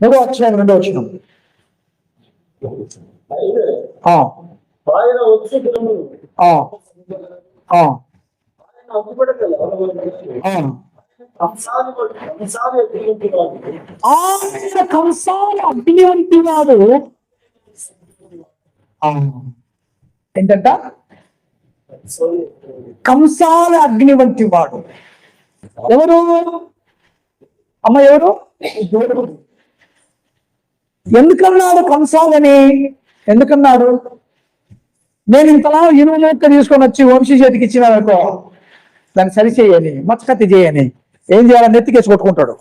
3వ అధ్యాయం 2వ వచనం. ఆయన కంసాలు అగ్ని వంటి వాడు. ఏంటంట? కంసాల అగ్ని వంటి వాడు. ఎవరు? అమ్మ ఎవరు? ఎందుకన్నాడు కంసాలని? ఎందుకన్నాడు? నేను ఇంతలా ఇనుము మొక్క తీసుకొని వచ్చి వంశీ చేతికి ఇచ్చినానుకో, దాన్ని సరి చేయని, మచ్చకత్తి చేయని, ఏం చేయాలని నెత్తికేసి కొట్టుకుంటాడు.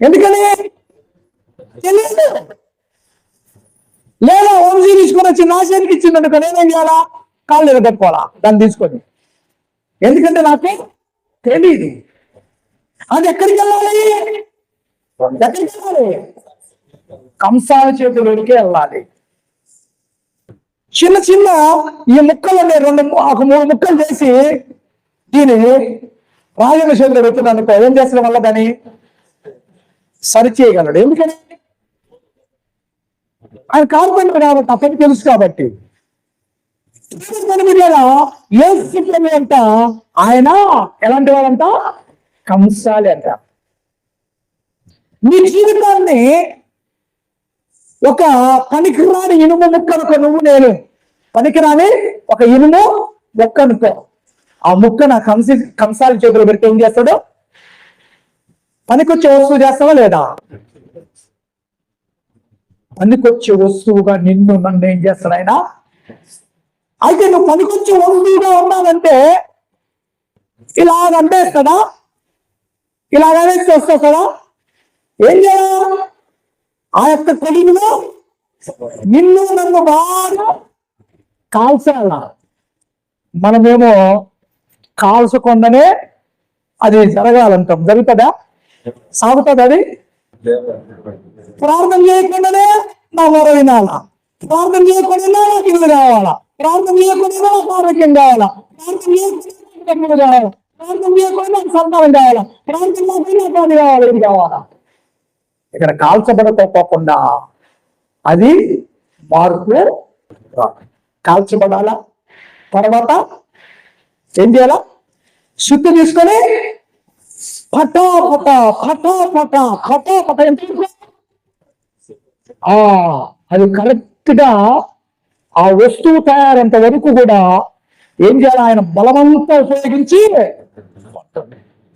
ఎందుకని? తెలియదు. లేదా వంశీ తీసుకొని వచ్చి నా చేతికి ఇచ్చిందనుకో, నేనేం చేయాలా? కాళ్ళు ఎగట్టుకోవాలా దాన్ని తీసుకొని. ఎందుకంటే నాకు తెలియదు. అది ఎక్కడికి వెళ్ళాలి? కంసాల చేతులకి వెళ్ళాలి. చిన్న చిన్న ఈ ముక్కలని 3 ముక్కలు చేసి దీని రాజన్న చేతిలో పెట్టిన అనుకో, ఏం చేసిన వల్ల దాన్ని సరి చేయగలడు. ఎందుకని? ఆయన కార్పెంటర్ కాబట్టి, ఆ పని తెలుసు కాబట్టి. అంట ఆయన ఎలాంటి వాడంట? కంసాలి అంట. నీ జీవితాన్ని ఒక పనికిరాని ఇనుము ముక్క అనుకో, నువ్వు నేను పనికిరాని ఒక ఇనుము ముక్క అనుకో. ఆ ముక్క నా కంసాలి చేతిలో పెడితే ఏం చేస్తాడు? పనికొచ్చే వస్తువు చేస్తావా లేదా? పనికొచ్చే వస్తువుగా నిన్ను నన్ను ఏం చేస్తాడు ఆయన? అయితే నువ్వు పనికొచ్చే వస్తువుగా ఉన్నావంటే ఇలాగ అందేస్తాడా? ఇలాగ అనేసి వస్తాడా? ఏం చేయాలి? ఆ యొక్క కొడుకులో నిన్ను నన్ను బాగా కాల్చాల. మనమేమో కాల్చకుండానే అది జరగాలంటాం. జరుగుతుందా? సాగుతుంది అది? ప్రార్థన చేయకుండానే నా వర వినాలా, ప్రార్థన చేయకుండా నాకు ఇల్లు కావాలా, ప్రార్థన చేయకుండా నాకు ఆరోగ్యం కావాలా, ప్రార్థన చేయకుండా కావాలా, ప్రార్థన చేయకుండా నాకు సంతానం కావాలా, ప్రార్థన నాకు అది కావాలి, ఇది కావాలా. ఇక్కడ కాల్చబడకపోకుండా అది మార్పు కాల్చబడాలా. తర్వాత ఏం చేయాలా? శుద్ధి తీసుకొని పటాపట పటాపట పటాపట ఎంత అది కరెక్ట్ గా ఆ వస్తువు తయారంత వరకు కూడా ఏం చేయాలి? ఆయన బలమంతా ఉపయోగించి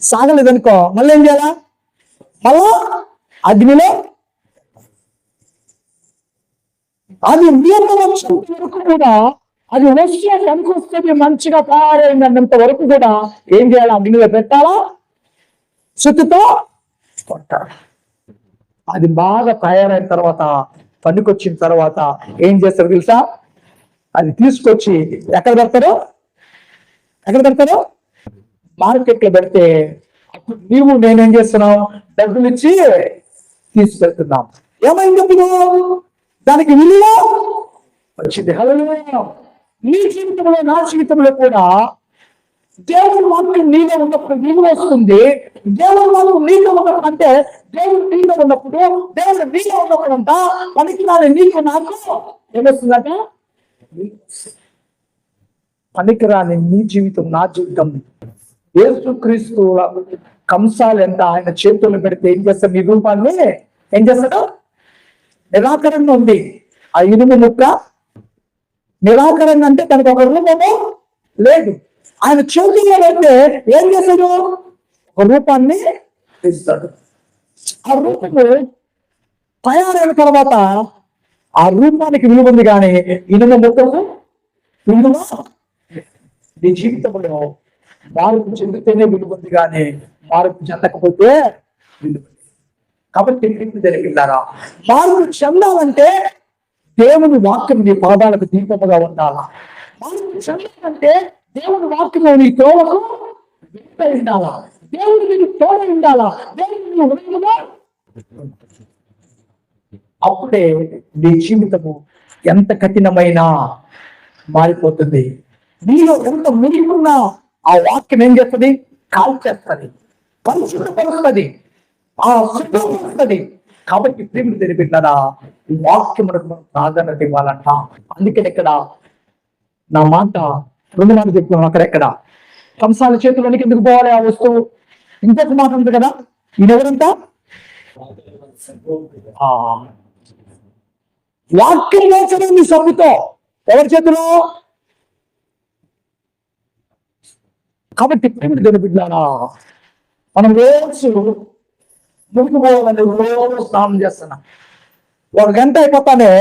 సాగలేదనుకో మళ్ళీ ఏం చేయాలా? మళ్ళా అగ్నిలో అది నియమనంత వరకు కూడా అది వస్తే కనుకొస్తుంది, మంచిగా తయారైనంత వరకు కూడా ఏం చేయాలి? అగ్నిలో పెట్టాలా, సుత్తితో కొట్టాలి. అది బాగా తయారైన తర్వాత పనికొచ్చిన తర్వాత ఏం చేస్తారు తెలుసా? అది తీసుకొచ్చి ఎక్కడ పెడతారు? మార్కెట్ లో పెడితే అప్పుడు నీవు నేనేం చేస్తున్నావు? డబ్బులు ఇచ్చి తీసుకెళ్తున్నాం. ఏమైంది అప్పుడు? దానికి విలువ వచ్చింది. హల్లెలూయా. నీ జీవితంలో నా జీవితంలో కూడా దేవుని వాక్యం నీలో ఉన్నప్పుడు విలువ వస్తుంది. దేవుని వాక్యం నీలో ఉన్నప్పుడు అంటే దేవుడు నీలో ఉన్నప్పుడు, దేవుడు నీలో ఉన్నప్పుడు అంట పనికిరాని నీకు నాకు ఏమొస్తుందట? పనికిరాని నీ జీవితం నా జీవితం యేసుక్రీస్తు కంసాలు ఎంత ఆయన చేతుల్లో పెడితే ఏం చేస్తాడు? నీ రూపాన్ని ఏం చేస్తాడు? నిరాకరణ ఉంది. ఆ ఇనుము ముక్క నిరాకరణ అంటే తనకు ఒక రూపము లేదు. ఆయన చేతుల్లో పెడితే ఏం చేస్తాడు? ఒక రూపాన్ని ఇస్తాడు. ఆ రూపము తయారైన తర్వాత ఆ రూపానికి విలువ ఉంది, కానీ ఇనుము ముక్కకు విలువ. నీ జీవితంలో మార్పు చెందితేనే విలువ ఉంది, కానీ మార్పు చెందకపోతే విలువ. కాబట్టి జరిగిందారా మార్పు చెందాలంటే దేవుని వాక్యం నీ పాదాలకు దీపముగా ఉండాలా. మార్పు చెందాలంటే దేవుని వాక్యం నీ తోవకు ఉండాలా. దేవుడు నీకు తోడ ఉండాలా. దేవుడు అప్పుడే నీ జీవితము ఎంత కఠినమైనా మారిపోతుంది. నీలో ఎంత మునిగున్నా ఆ వాక్యం ఏం చేస్తుంది? కాల్చేస్తుంది, పరిశుద్ధపరుస్తుంది, ఆ శుద్ధపరుస్తుంది. కాబట్టి ప్రేమ తెలిపిట్లరా ఈ వాక్యములకు మనం ప్రాధాన్యత ఇవ్వాలంట. అందుకని ఇక్కడ నా మాట 2 మాటలు చెప్తున్నాను. అక్కడెక్కడ కంసాల చేతుల్లోనికి ఎందుకు పోవాలి ఆ వస్తువు? ఇంకొక మాట ఉంది కదా, ఈయనెవరంతా వాక్యం వేసడం నీ సబ్బుతో ఎవరి చేతిలో? కాబట్టి ప్రేమ తెలిపిట్లరా మనం రోజు ముందుకు పోవాలని రోజు స్నానం చేస్తున్నా. ఒక గంట అయిపోతానే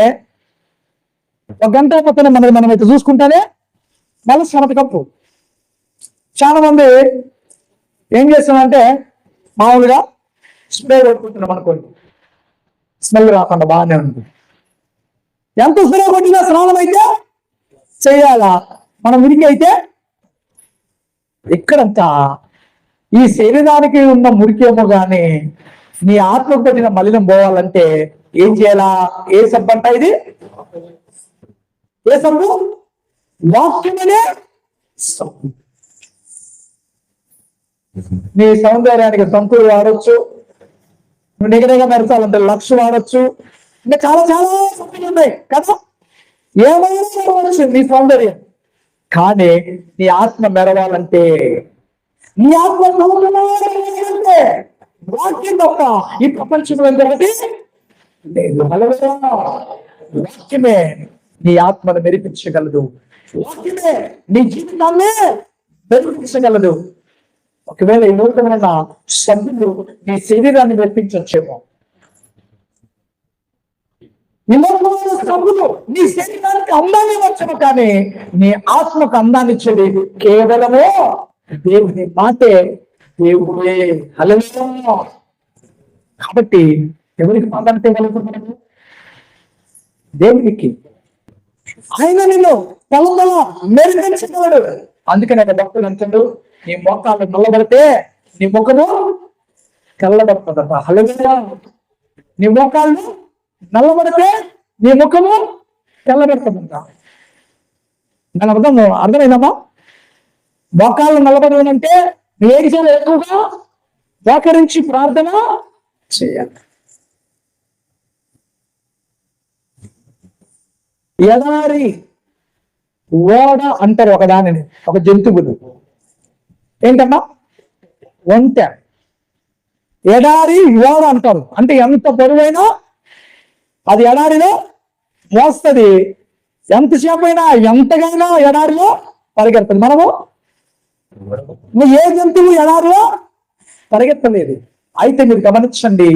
మనం అయితే చూసుకుంటానే మళ్ళీ సమత కప్పు. చాలా మంది ఏం చేస్తున్నారంటే మామూలుగా స్ప్రే కొట్టుకుంటున్నాం అనుకోండి, స్మెల్ రాకుండా బాగానే ఉంది. ఎంత స్ప్రే కొట్టినా స్నానం అయితే చేయాలా. మనం ఉనికి అయితే ఇక్కడంతా ఈ శరీరానికి ఉన్న మురికేమో గాని నీ ఆత్మకు పట్టిన మలినం పోవాలంటే ఏం చేయాలా? ఏ సబ్బు అంట ఇది? ఏ సబ్బు? వాక్యమనే సబ్బు. నీ సౌందర్యానికి సంతులు వాడచ్చు, నువ్వు నిగనిగా మెరచాలంటే లక్ష వాడచ్చు, ఇంకా చాలా చాలా సబ్బులు ఉన్నాయి కదా. ఏమైనా మెరవచ్చు నీ సౌందర్యం, కానీ నీ ఆత్మ మెరవాలంటే, నీ ఆత్మ అంటే వాక్యం తప్ప ఈ ప్రపంచంలో ఇంకొకటి లేదు. వాక్యమే నీ ఆత్మను మెరిపించగలదు. వాక్యమే నీ జీవితాన్ని మెరిపించగలదు. ఒకవేళ ఈ నూతనమైన సభ్యులు నీ శరీరాన్ని మెప్పించొచ్చేమో. ఈ నూతనమైన సభ్యులు నీ శరీరానికి అందాన్ని వచ్చము, కానీ నీ ఆత్మకు అందాన్ని ఇచ్చేది కేవలము దేవుని మాటే, దేవుడే. హల్లెలూయా. కాబట్టి ఎవరికి ప్రాధాన్యత ఇవ్వగలుగుతున్నాము? దేవునికి. ఆయన నిన్ను పొలంలో మెరుగుపరిచేవాడు. అందుకనే భక్తులు అంటాడు, నీ మోకాళ్ళు నల్లబడితే నీ ముఖము తెల్లబడుతుందట. హల్లెలూయా. నీ మోకాళ్ళు నల్లబడితే నీ ముఖము తెల్లబడుతుందంట. దాని అర్థమైందమ్మా? మోకాళ్ళు నల్లబడనంటే నువ్వు ఏది చాలా ఎక్కువగా మోకరించి ప్రార్థన చేయాలి. ఎడారి ఓడ అంటారు ఒక దానిని, ఒక జంతువులు. ఏంటమ్మా? ఒంటె. ఎడారి ఓడ అంటారు. అంటే ఎంత బరువైనా అది ఎడారిలో మోస్తుంది. ఎంతసేపు అయినా ఎంతగైనా ఎడారిలో పరిగెడుతుంది. మనము ఏ జంతువు ఎడారిలో పరిగెత్తలేదు. అయితే మీరు గమనించండి,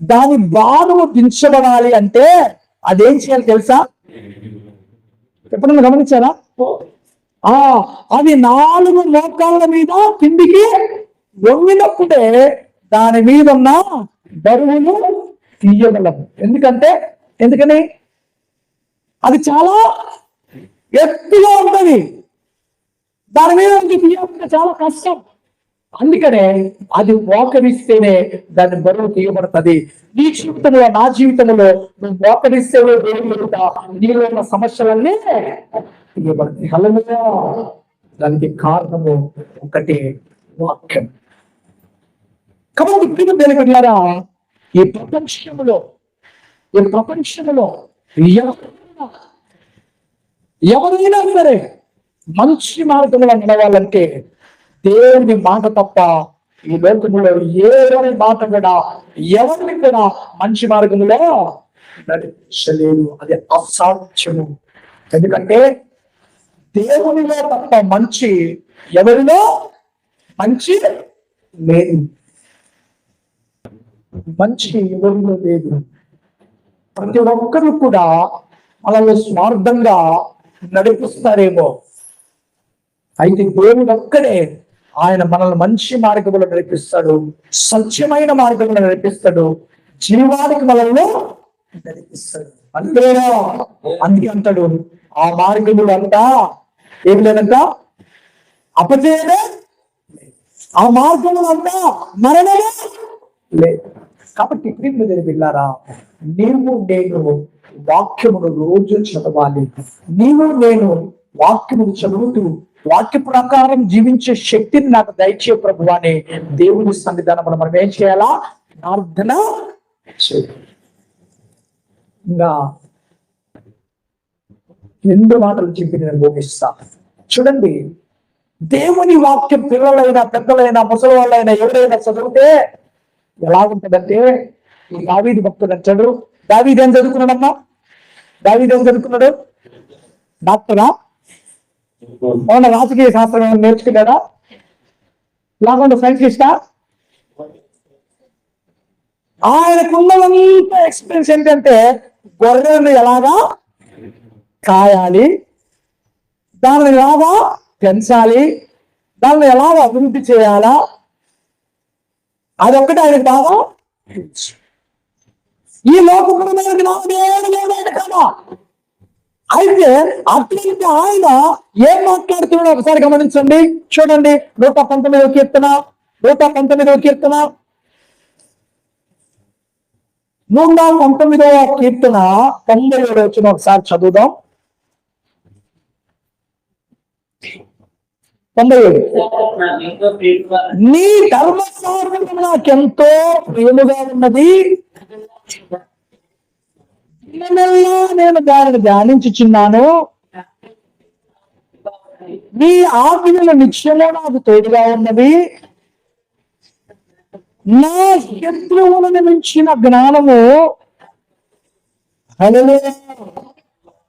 దాని బాణము దించబడాలి అంటే అదేం చేయాలి తెలుసా? ఎప్పుడన్నా గమనించారా? అది 4 మోకాళ్ళ మీద కిందికి వంగినప్పుడే దాని మీద ఉన్న బరువును తీయగలము. ఎందుకని అది చాలా ఎత్తుగా ఉంటుంది. దాని మీద తీయకుండా చాలా కష్టం. అందుకనే అది మోకరిస్తేనే దాని బరువు తీయబడుతుంది. నీ జీవితంలో, నా జీవితంలో నువ్వు మోకరిస్తేనే నీలో ఉన్న సమస్యలన్నీ తీయబడతాయి. హల్లెలూయా. దానికి కారణము ఒకటి, వాక్యం. కాబట్టి ఇప్పుడు తెలియకుండా ఈ ప్రపంచంలో ఎవరైనా సరే మంచి మార్గంలో నడవాలంటే దేవుని మాట తప్ప ఈ లోకంలో ఎవరి మాట కూడా ఎవరిని కూడా మంచి మార్గంలో నడిపించలేదు. అది అసాధ్యము. ఎందుకంటే దేవునిలో తప్ప మంచి ఎవరిలో మంచి లేదు. మంచి ఎవరిలో లేదు. ప్రతి ఒక్కరు కూడా మనల్ని స్వార్థంగా నడిపిస్తారేమో. అయితే దేవుడు ఒక్కడే ఆయన మనల్ని మంచి మార్గంలో నడిపిస్తాడు, సత్యమైన మార్గంలో నడిపిస్తాడు, జీవానికి మనల్ని నడిపిస్తాడు. అంతేనా? అందుకే అంటాడు, ఆ మార్గములు అంతా ఏమి లేదంట, అపజయమే, ఆ మార్గములు అంతా మరణమే లేదు. కాబట్టి ఇప్పుడు తెలిపిల్లారా, నీవు నేను వాక్యమును రోజు చదవాలి. నీవు నేను వాక్యమును చదువుతూ వాక్య ప్రకారం జీవించే శక్తిని నాకు దయచే ప్రభువా అని దేవుని సన్నిధానంలో మనం ఏం చేయాలా? ప్రార్థన చేయాలి. ఇంకా 2 మాటలు చెప్పి నేను ముగిస్తా. చూడండి, దేవుని వాక్యం పిల్లలైనా పెద్దలైనా ముసలి వాళ్ళైనా ఎవరైనా చదివితే ఎలా ఉంటుందంటే, ఈ దావీదు భక్తుడు అంటాడు. దావీదు ఏం చదువుకున్నాడమ్మా? దావీదు ఏం చదువుకున్నాడు? డాక్టరా? అవునా? రాజకీయ శాస్త్రం నేర్చుకున్నాడా? లేకుండా సైంటిస్టా? ఆయనకున్నదంతా ఎక్స్పీరియన్స్ ఏంటంటే గొర్రెలను ఎలాగా కాయాలి, దానిని ఎలాగా పెంచాలి, దానిని ఎలాగా అభివృద్ధి చేయాలా, అదొక్కటి ఆయనకు బాగా ఈ లోకంలో కదా. అయితే అట్లయితే ఆయన ఏం మాట్లాడుతున్నాడో ఒకసారి గమనించండి. చూడండి, 119వ కీర్తన 119వ కీర్తన 90వ వచ్చిన ఒకసారి చదువుదాం. 97. నీ ధర్మశాస్త్రము నాకెంతో ప్రియముగా ఉన్నది, నేను దానిని ధ్యానించుచున్నాను. నీ ఆజ్ఞలు నిత్యము నాకు తోడుగా ఉన్నది. నా శత్రువులను మించిన జ్ఞానము హల్లెలూయా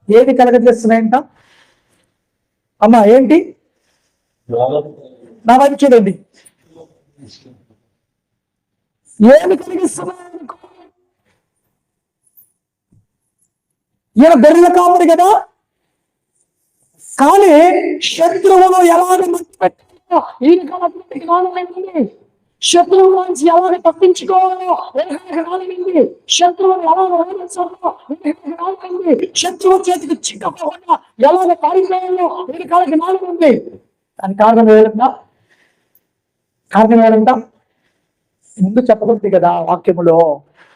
ఏది కలగజేస్తున్నాయంట అమ్మా? ఏంటి? నా వైపు చూడండి. ఏమి కలిగిస్తున్నాడు? ఈయన గొర్రెల కాపరి కదా, కానీ శత్రువులు ఎలాగ పెట్టాలో ఈయన కాలటువంటి జ్ఞానం ఏంటి? శత్రువుల నుంచి ఎలాగ తప్పించుకోవాలో జ్ఞానమైంది. శత్రువులు ఎలాగ ఓడించాలో జ్ఞానమైంది. శత్రువు చేతికి చిక్కకుండా ఎలాగ పారిపోయాలో వీరి కాల జ్ఞానం ఉంది. దాని కారణం ఏదంట? ముందు చెప్పబడింది కదా వాక్యములో.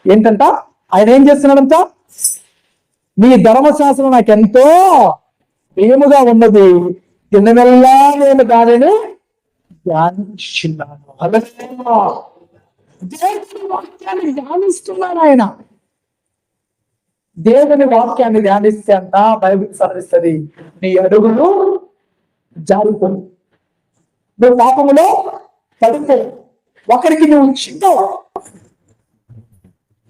ఏంటంట? ఆయన ఏం చేస్తున్నాడంట? నీ ధర్మశాస్త్రం నాకు ఎంతో ప్రియముగా ఉన్నది, దినమెల్లా నేను దానిని ధ్యానించున్నాను. దేవుని వాక్యాన్ని ధ్యానిస్తున్నాను. ఆయన దేవుని వాక్యాన్ని ధ్యానిస్తే అంట బైబిల్ సరిస్తుంది, నీ అడుగులు జారుతుంది, నువ్వు పాపములో పడితే ఒకరికి నువ్వు చిక్కవు,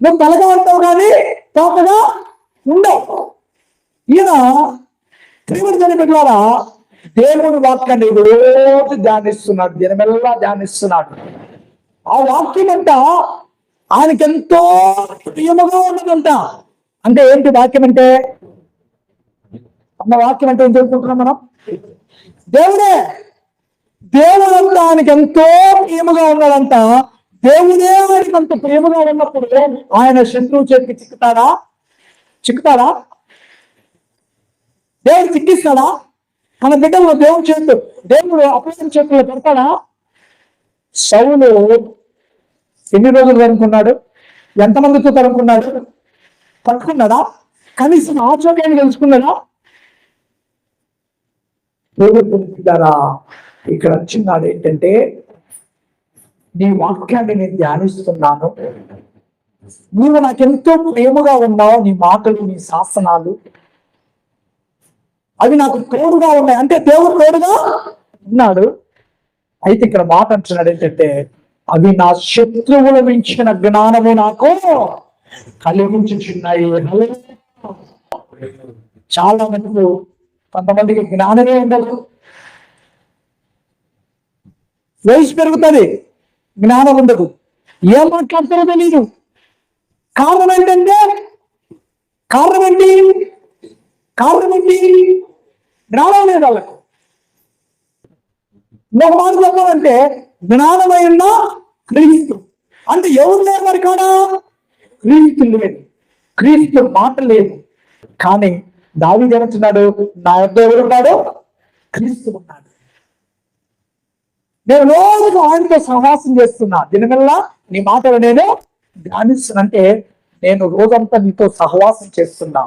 నువ్వు తలగా ఉంటావు కానీ తోకగా ఉండవు. ఈయన ప్రియమైన బిడ్డలారా, దేవుని వాక్యాన్ని రోజు ధ్యానిస్తున్నాడు, దినమెల్లా ధ్యానిస్తున్నాడు. ఆ వాక్యం అంట ఆయనకెంతో ప్రియముగా ఉన్నదంట. అంటే ఏంటి వాక్యం అంటే? అన్న వాక్యం అంటే ఏం తెలుసుకుంటున్నాం మనం? దేవుడే. దేవుడు అంతా ఆయనకి ఎంతో ప్రియముగా ఉన్నాడంట. దేవుడే ఆయనకి అంత ప్రియముగా ఉన్నప్పుడు ఆయన శత్రువు చేతికి చిక్కుతాడా? దేవుడు చిక్కిస్తాడా? మన బిడ్డలు దేవుడు అపరాధం చేతుల్లో పెడతాడా? సౌలు ఎన్ని రోజులు తరుముకున్నాడు? ఎంతమందితో తరుముకున్నాడు? పట్టుకున్నాడా? కనీసం ఆ చోట్లని తెలుసుకున్నాడా? ఇక్కడ వచ్చినాడు ఏంటంటే, నీ వాక్యాన్ని నేను ధ్యానిస్తున్నాను, నీవు నాకెంతో ప్రేమగా ఉన్నావు, నీ మాటలు, నీ శాసనాలు అవి నాకు తోడుగా ఉన్నాయి. అంటే దేవుడు తోడుగా ఉన్నాడు. అయితే ఇక్కడ మాట అంటున్నాడు ఏంటంటే, అవి నా శత్రువుల మించిన జ్ఞానము నాకు కలిగించుచున్నాయి. చాలా మటుకు కొంతమందికి జ్ఞానమే ఉండదు, వయసు పెరుగుతుంది, జ్ఞానం ఉండదు, ఏం మాట్లాడతారో తెలీదు. కారణం ఏంటి? జ్ఞానం లేదు వాళ్ళకు. ఇంకొక మాట చెప్పాలంటే, జ్ఞానమైన క్రీస్తు అంటే ఎవరు లేరు మరి కాడా? క్రీస్తు లేదు, క్రీస్తు మాట లేదు. కానీ దావీదు ఏమంటున్నాడు? నా యొద్ద ఎవరు ఉన్నాడు? క్రీస్తు ఉన్నాడు. నేను రోజు ఆయనతో సహవాసం చేస్తున్నా, దినమెల్లా నీ మాటలు నేను ధ్యానిస్తున్నంటే నేను రోజంతా నీతో సహవాసం చేస్తున్నా.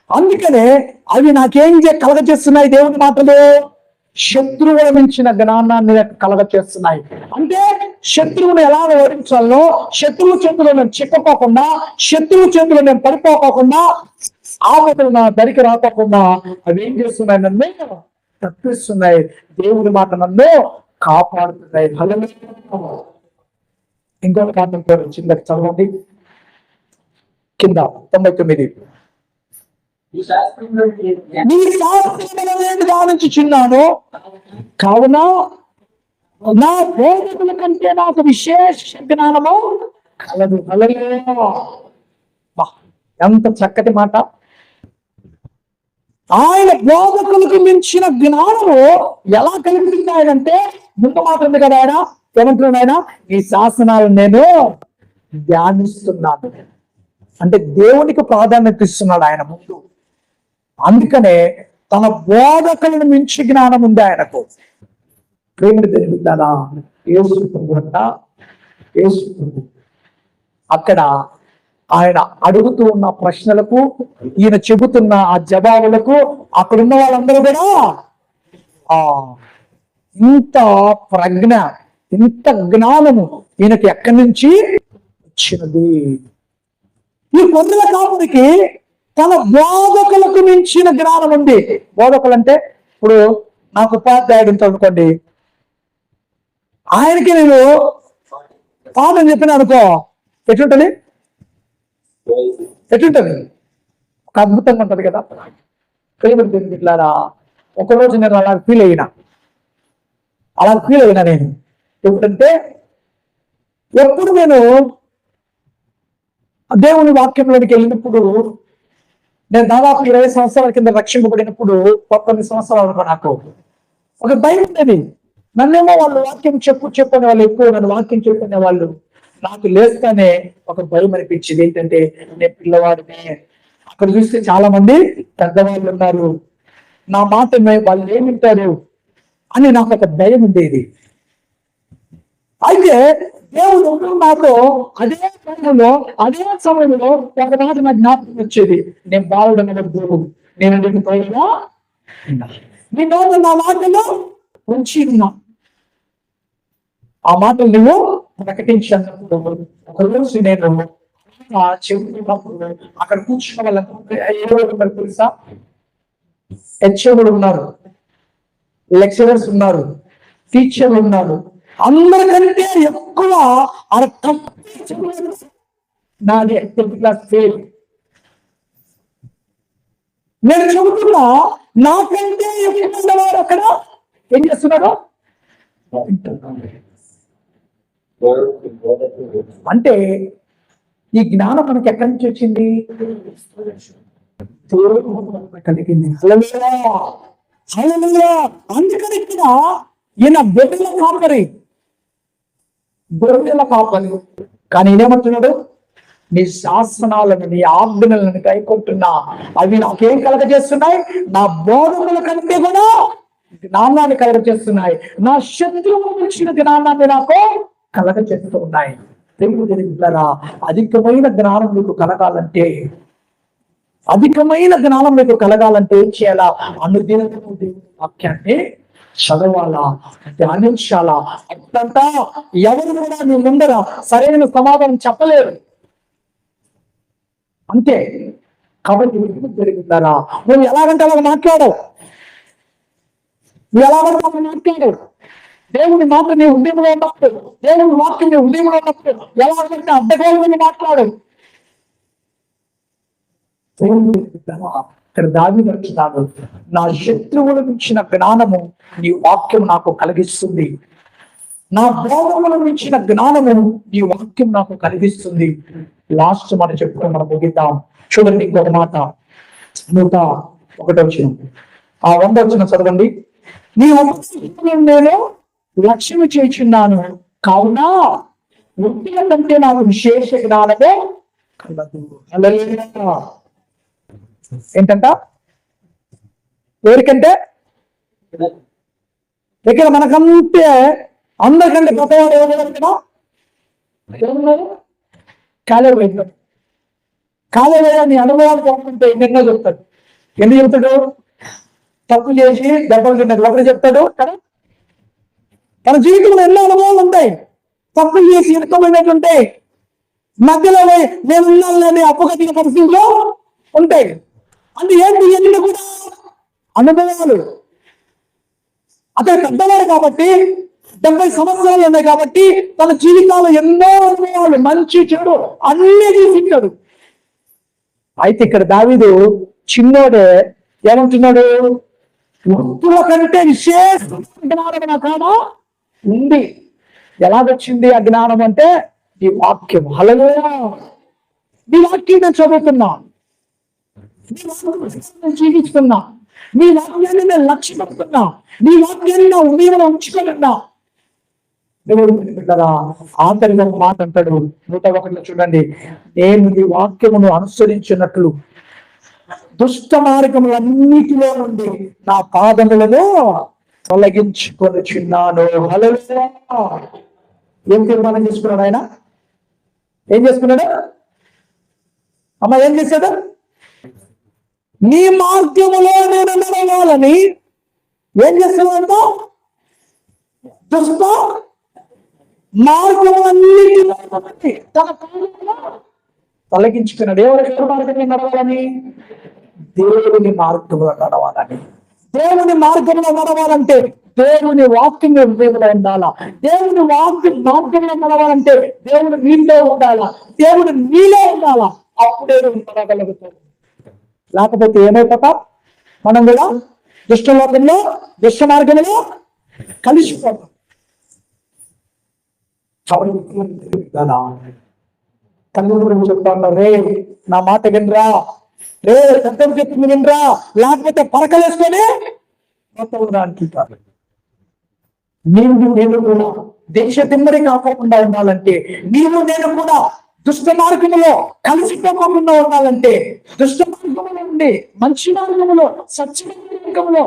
అందుకనే అవి నాకేం కలగచేస్తున్నాయి? దేవుని మాటలు శత్రువుల మించిన జ్ఞానాన్ని కలగచేస్తున్నాయి. అంటే శత్రువుని ఎలా ఓడించాలో, శత్రువు చేతులు నేను చిక్కపోకుండా, శత్రువు చేతులు నేను పడిపోకుండా, ఆపదలు నా దరికి రాకుండా అవి ఏం చేస్తున్నాయి? నన్ను తప్పిస్తున్నాయి. దేవుని మాట నన్ను కాపాడుతున్నాయి. ఇంకొక కారణం కూడా వచ్చింది, చదవండి కింద 99. నీ శాస్త్రములను ధ్యానించుచున్నాను, కావున నా బోధకుల కంటే నాకు విశేష జ్ఞానము కలదు. ఎంత చక్కటి మాట! ఆయన బోధకులకు మించిన జ్ఞానము ఎలా కలుగుతుంది ఆయనంటే, ముందు మాట ఉంది కదా, ఆయన ఏమంటున్నాడు? ఆయన ఈ శాసనాలను నేను ధ్యానిస్తున్నాను అంటే దేవునికి ప్రాధాన్యత ఇస్తున్నాడు ఆయన ముందు. అందుకనే తన బోధకులను మించి జ్ఞానం ఉంది ఆయనకు. ప్రేమిడు తెలివిద్దారా? అక్కడ ఆయన అడుగుతూ ఉన్న ప్రశ్నలకు, ఈయన చెబుతున్న ఆ జవాబులకు అక్కడున్న వాళ్ళందరూ కూడా ఇంత ప్రజ్ఞ, ఇంత జ్ఞానము ఈయనకి ఎక్కడి నుంచి వచ్చినది? ఈ పొందిన కాపురికి తన బోధకులకు మించిన జ్ఞానం ఉంది. బోధకులు అంటే ఇప్పుడు నాకు ఉపాధ్యాయుడు ఉంటాడు అనుకోండి, ఆయనకి నేను పాఠం చెప్పిన అనుకో, ఎట్లుంటది? ఒక అద్భుతంగా ఉంటది కదా. ఇట్లారా ఒకరోజు నేను అలా ఫీల్ అయినా, అలా ఫీల్ అయినా నేను. ఎప్పుడంటే ఎప్పుడు నేను దేవుని వాక్యంలోనికి వెళ్ళినప్పుడు, నేను దాదాపు 20 సంవత్సరాల కింద రక్షింపబడినప్పుడు 19 సంవత్సరాలకు నాకు ఒక భయం ఉండేది. నన్నేమో వాళ్ళు వాక్యం చెప్పని వాళ్ళు ఎక్కువ, నన్ను వాక్యం చెప్పుకునే వాళ్ళు. నాకు లేస్తానే ఒక భయం అనిపించింది. ఏంటంటే నేను పిల్లవాడిని, అక్కడ చూస్తే చాలా మంది పెద్దవాళ్ళు ఉన్నారు, నా మాట వాళ్ళు ఏమింటారు అని నాకు ఒక భయం ఉండేది. అయితే దేవుడు నాతో అదే సమయంలో ఒకనాటి నాకు జ్ఞాపకం వచ్చేది. నేను బాలుడనవద్దు, నేను నీకు తోడుగా నీ నోరు నా మాటలు ఉంచి ఉన్నా. ఆ మాటలు నువ్వు ప్రకటించినప్పుడు ఒకరోజు నేను చెబుతున్నప్పుడు అక్కడ కూర్చున్న వాళ్ళందరూ తెలుసా, హెచ్ఓలు ఉన్నారు, లెక్చరర్స్ ఉన్నారు, టీచర్లు ఉన్నారు. అందరికంటే ఎక్కువ అర్థం నాది 10th క్లాస్ ఫెయిల్. నేను చెబుతున్నా, నాకంటే ఎక్కువ వారు అక్కడ ఏం చేస్తున్నారు అంటే ఈ జ్ఞానం మనకి ఎక్కడి నుంచి వచ్చింది? కలిగింది. అందుకని ఇక్కడ ఈయన గొర్రెల కాపరి కానీ ఈయనేమంటున్నాడు, నీ శాసనాలను నీ ఆజ్ఞలను కైకొంటున్నా, అవి నాకేం కలగజేస్తున్నాయి? నా బోధముల కంటే కూడా జ్ఞానాన్ని కలగజేస్తున్నాయి, నా శత్రువు ఇచ్చిన జ్ఞానాన్ని నాకు కలగజేస్తూ ఉన్నాయి. తెలుగురా, అధికమైన జ్ఞానం మీకు కలగాలంటే ఏం చేయాలా? అనుదినము దేవుని వాక్యాన్ని చదవాలా, ధ్యానించాలా. అట్లంతా ఎవరు కూడా నీ ముందర సరైన సమాధానం చెప్పలేరు. అంతే. కాబట్టి జరుగుతారా, నువ్వు ఎలాగంటే అలా మాట్లాడవు, దేవుని మాట నీ హృదయంలో ఉన్నప్పుడు, దేవుని వాక్యం నీ హృదయంలో ఉన్నప్పుడు ఎలాగంటే అడ్డగోలుగా మాట్లాడు. ఇక్కడ దావీదు అంటున్నాడు, నా శత్రువుల మించిన జ్ఞానము నీ వాక్యం నాకు కలిగిస్తుంది, నా బోధముల మించిన జ్ఞానము నీ వాక్యం నాకు కలిగిస్తుంది. లాస్ట్ మనం చెప్పుకొని మనం ముగిద్దాం. చూడండి ఇంకొక మాట, 101 ఆ 100 చదవండి. నీ నేను లక్ష్యం చేయుచున్నాను, కావున కంటే నాకు విశేష జ్ఞానమే కలదు. ఏంటంట? ఎవరికంటే? ఇక్కడ మనకంటే అందరికంటే గొప్పవాడు ఎవరు? కాలేవేయ నీ అనుభవాలు పోతుంటే ఎన్నెన్నో చెప్తాడు. ఎందుకు చెప్తాడు? తప్పు చేసి దెబ్బలు తిన్నది ఒకటి చెప్తాడు. తన జీవితంలో ఎన్నో అనుభవాలు ఉంటాయి, తప్పు చేసి ఇరుకమైనట్టుంటాయి, మధ్యలో నేను ఉన్నాను అప్పగతిన పరిస్థితుల్లో ఉంటాయి. అంటే ఏంటి? ఎన్ని కూడా అనుభవాలు. అతను పెద్దవాడు కాబట్టి 70 సంవత్సరాలు ఉన్నాయి కాబట్టి తన జీవితాలు ఎన్నో అనుభవాలు, మంచి చెడు అన్నీ తీసుకుంటాడు. అయితే ఇక్కడ దావీదు చిన్నోడే ఏమంటున్నాడు? వృత్తుల కంటే విశేష జ్ఞానం కాదా ఉంది. ఎలాగొచ్చింది ఆ జ్ఞానం అంటే ఈ వాక్యం. హల్లెలూయా! నీ వాక్యం నేను చదువుతున్నా, జీవిస్తున్నా, నీ వాక్యాన్ని నేను లక్ష్య పెడుతున్నా, నీ వాక్యాన్ని నా హృదయంలో ఉంచుకోనున్నా. ఆఖరిగా మాట అంటాడు 101 చూడండి, నేను నీ వాక్యమును అనుసరించినట్లు దుష్ట మార్గములన్నిటిలో నుండి నా పాదములను తొలగించుకొని చిన్నాను. హల్లెలూయా! ఏం తీర్మానం చేసుకున్నాడు ఆయన? ఏం చేసుకున్నాడు? అమ్మ ఏం చేశాడు? నీ మార్గములో నేను నడవాలని ఏం చేస్తున్నాడు? దుష్ట మార్గములన్నిటిలో తన పాదములను తొలగించుకున్నాడు. ఎవరి మార్గంలో నడవాలని? దేవుని మార్గంలో నడవాలని. దేవుని మార్గంలో నడవాలంటే దేవుని వాక్యం హృదయంలో ఉండాలా. దేవుని మార్గంలో నడవాలంటే దేవుడు నీలో ఉండాలా, దేవుడు నీలో ఉండాలా. అప్పుడే నడగలుగుతాడు. లేకపోతే ఏమైపోతా? మనం కూడా దుష్ట లోకంలో దుష్ట మార్గంలో కలిసిపోతాం. తల్లిదండ్రులు చెప్తా రే నా మాట వినరా, రే పెద్దలు చెప్పింది వినరా, లేకపోతే పరకలేసుకొని అంటుంటారు. నేను కూడా దేశ దిమ్మడి కాకుండా ఉండాలంటే, నేను కూడా దుష్ట మార్గంలో కలిసిపోకుండా ఉండాలంటే, దుష్ట మార్గంలో నుండి మంచి మార్గంలో, సత్యమార్గంలో,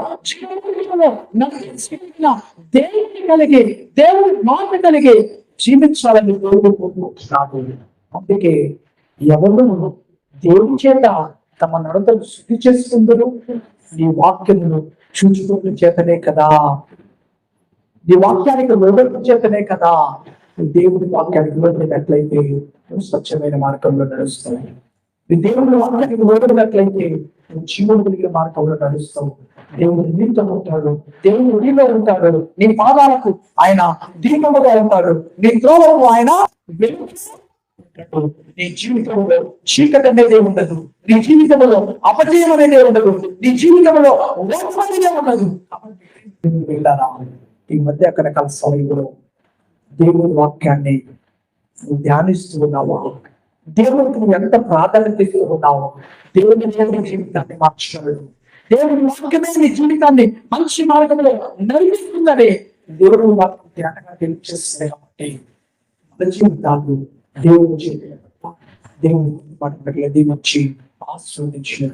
దేవుని కలిగి, దేవుని మాట కలిగి జీవించాలని కోరుకుంటున్నాను. అందుకే ఎవరు దేవుని చేత తమ నడతలు శుద్ధి చేసుకుందరు నీ వాక్యమును చూచుకోవడం చేతనే కదా, నీ వాక్యానికి లోబడి చేతనే కదా. దేవుడి వాక్యానికి లోబడినట్లయితే స్వచ్ఛమైన మార్గంలో నడుస్తావు. దేవుడి వాక్యానికి లోబడినట్లయితే జీవనం కలిగిన మార్గంలో నడుస్తావు. దేవుడు నీతో ఉంటాడు, దేవుడు నీలో ఉంటాడు, నీ పాదాలకు ఆయన దీపముగా ఉంటాడు, నీ త్రోవకు ఆయన నీ జీవితంలో చీకటి అనేది ఉండదు, నీ జీవితంలో అపజయం అనేది ఉండదు, నీ జీవితంలో అనేది ఉండదు. వెళ్ళారా ఈ మధ్య అక్కడ సమయంలో దేవుని వాక్యాన్ని ధ్యానిస్తూ ఉన్నావా? దేవుడికి నువ్వు ఎంత ప్రాధాన్యత ఇస్తూ ఉన్నావు? దేవుని జీవితాన్ని మార్చాడు. దేవుని వాక్యమే నీ జీవితాన్ని మంచి మార్గంలో నడిపిస్తుందని దేవుడు వాక్యం ధ్యానంగా తెలియజేస్తుంది. కాబట్టి మన జీవితాలు దేవుని దేవుని పట్ల దీవచ్చి ఆస్వాదించిన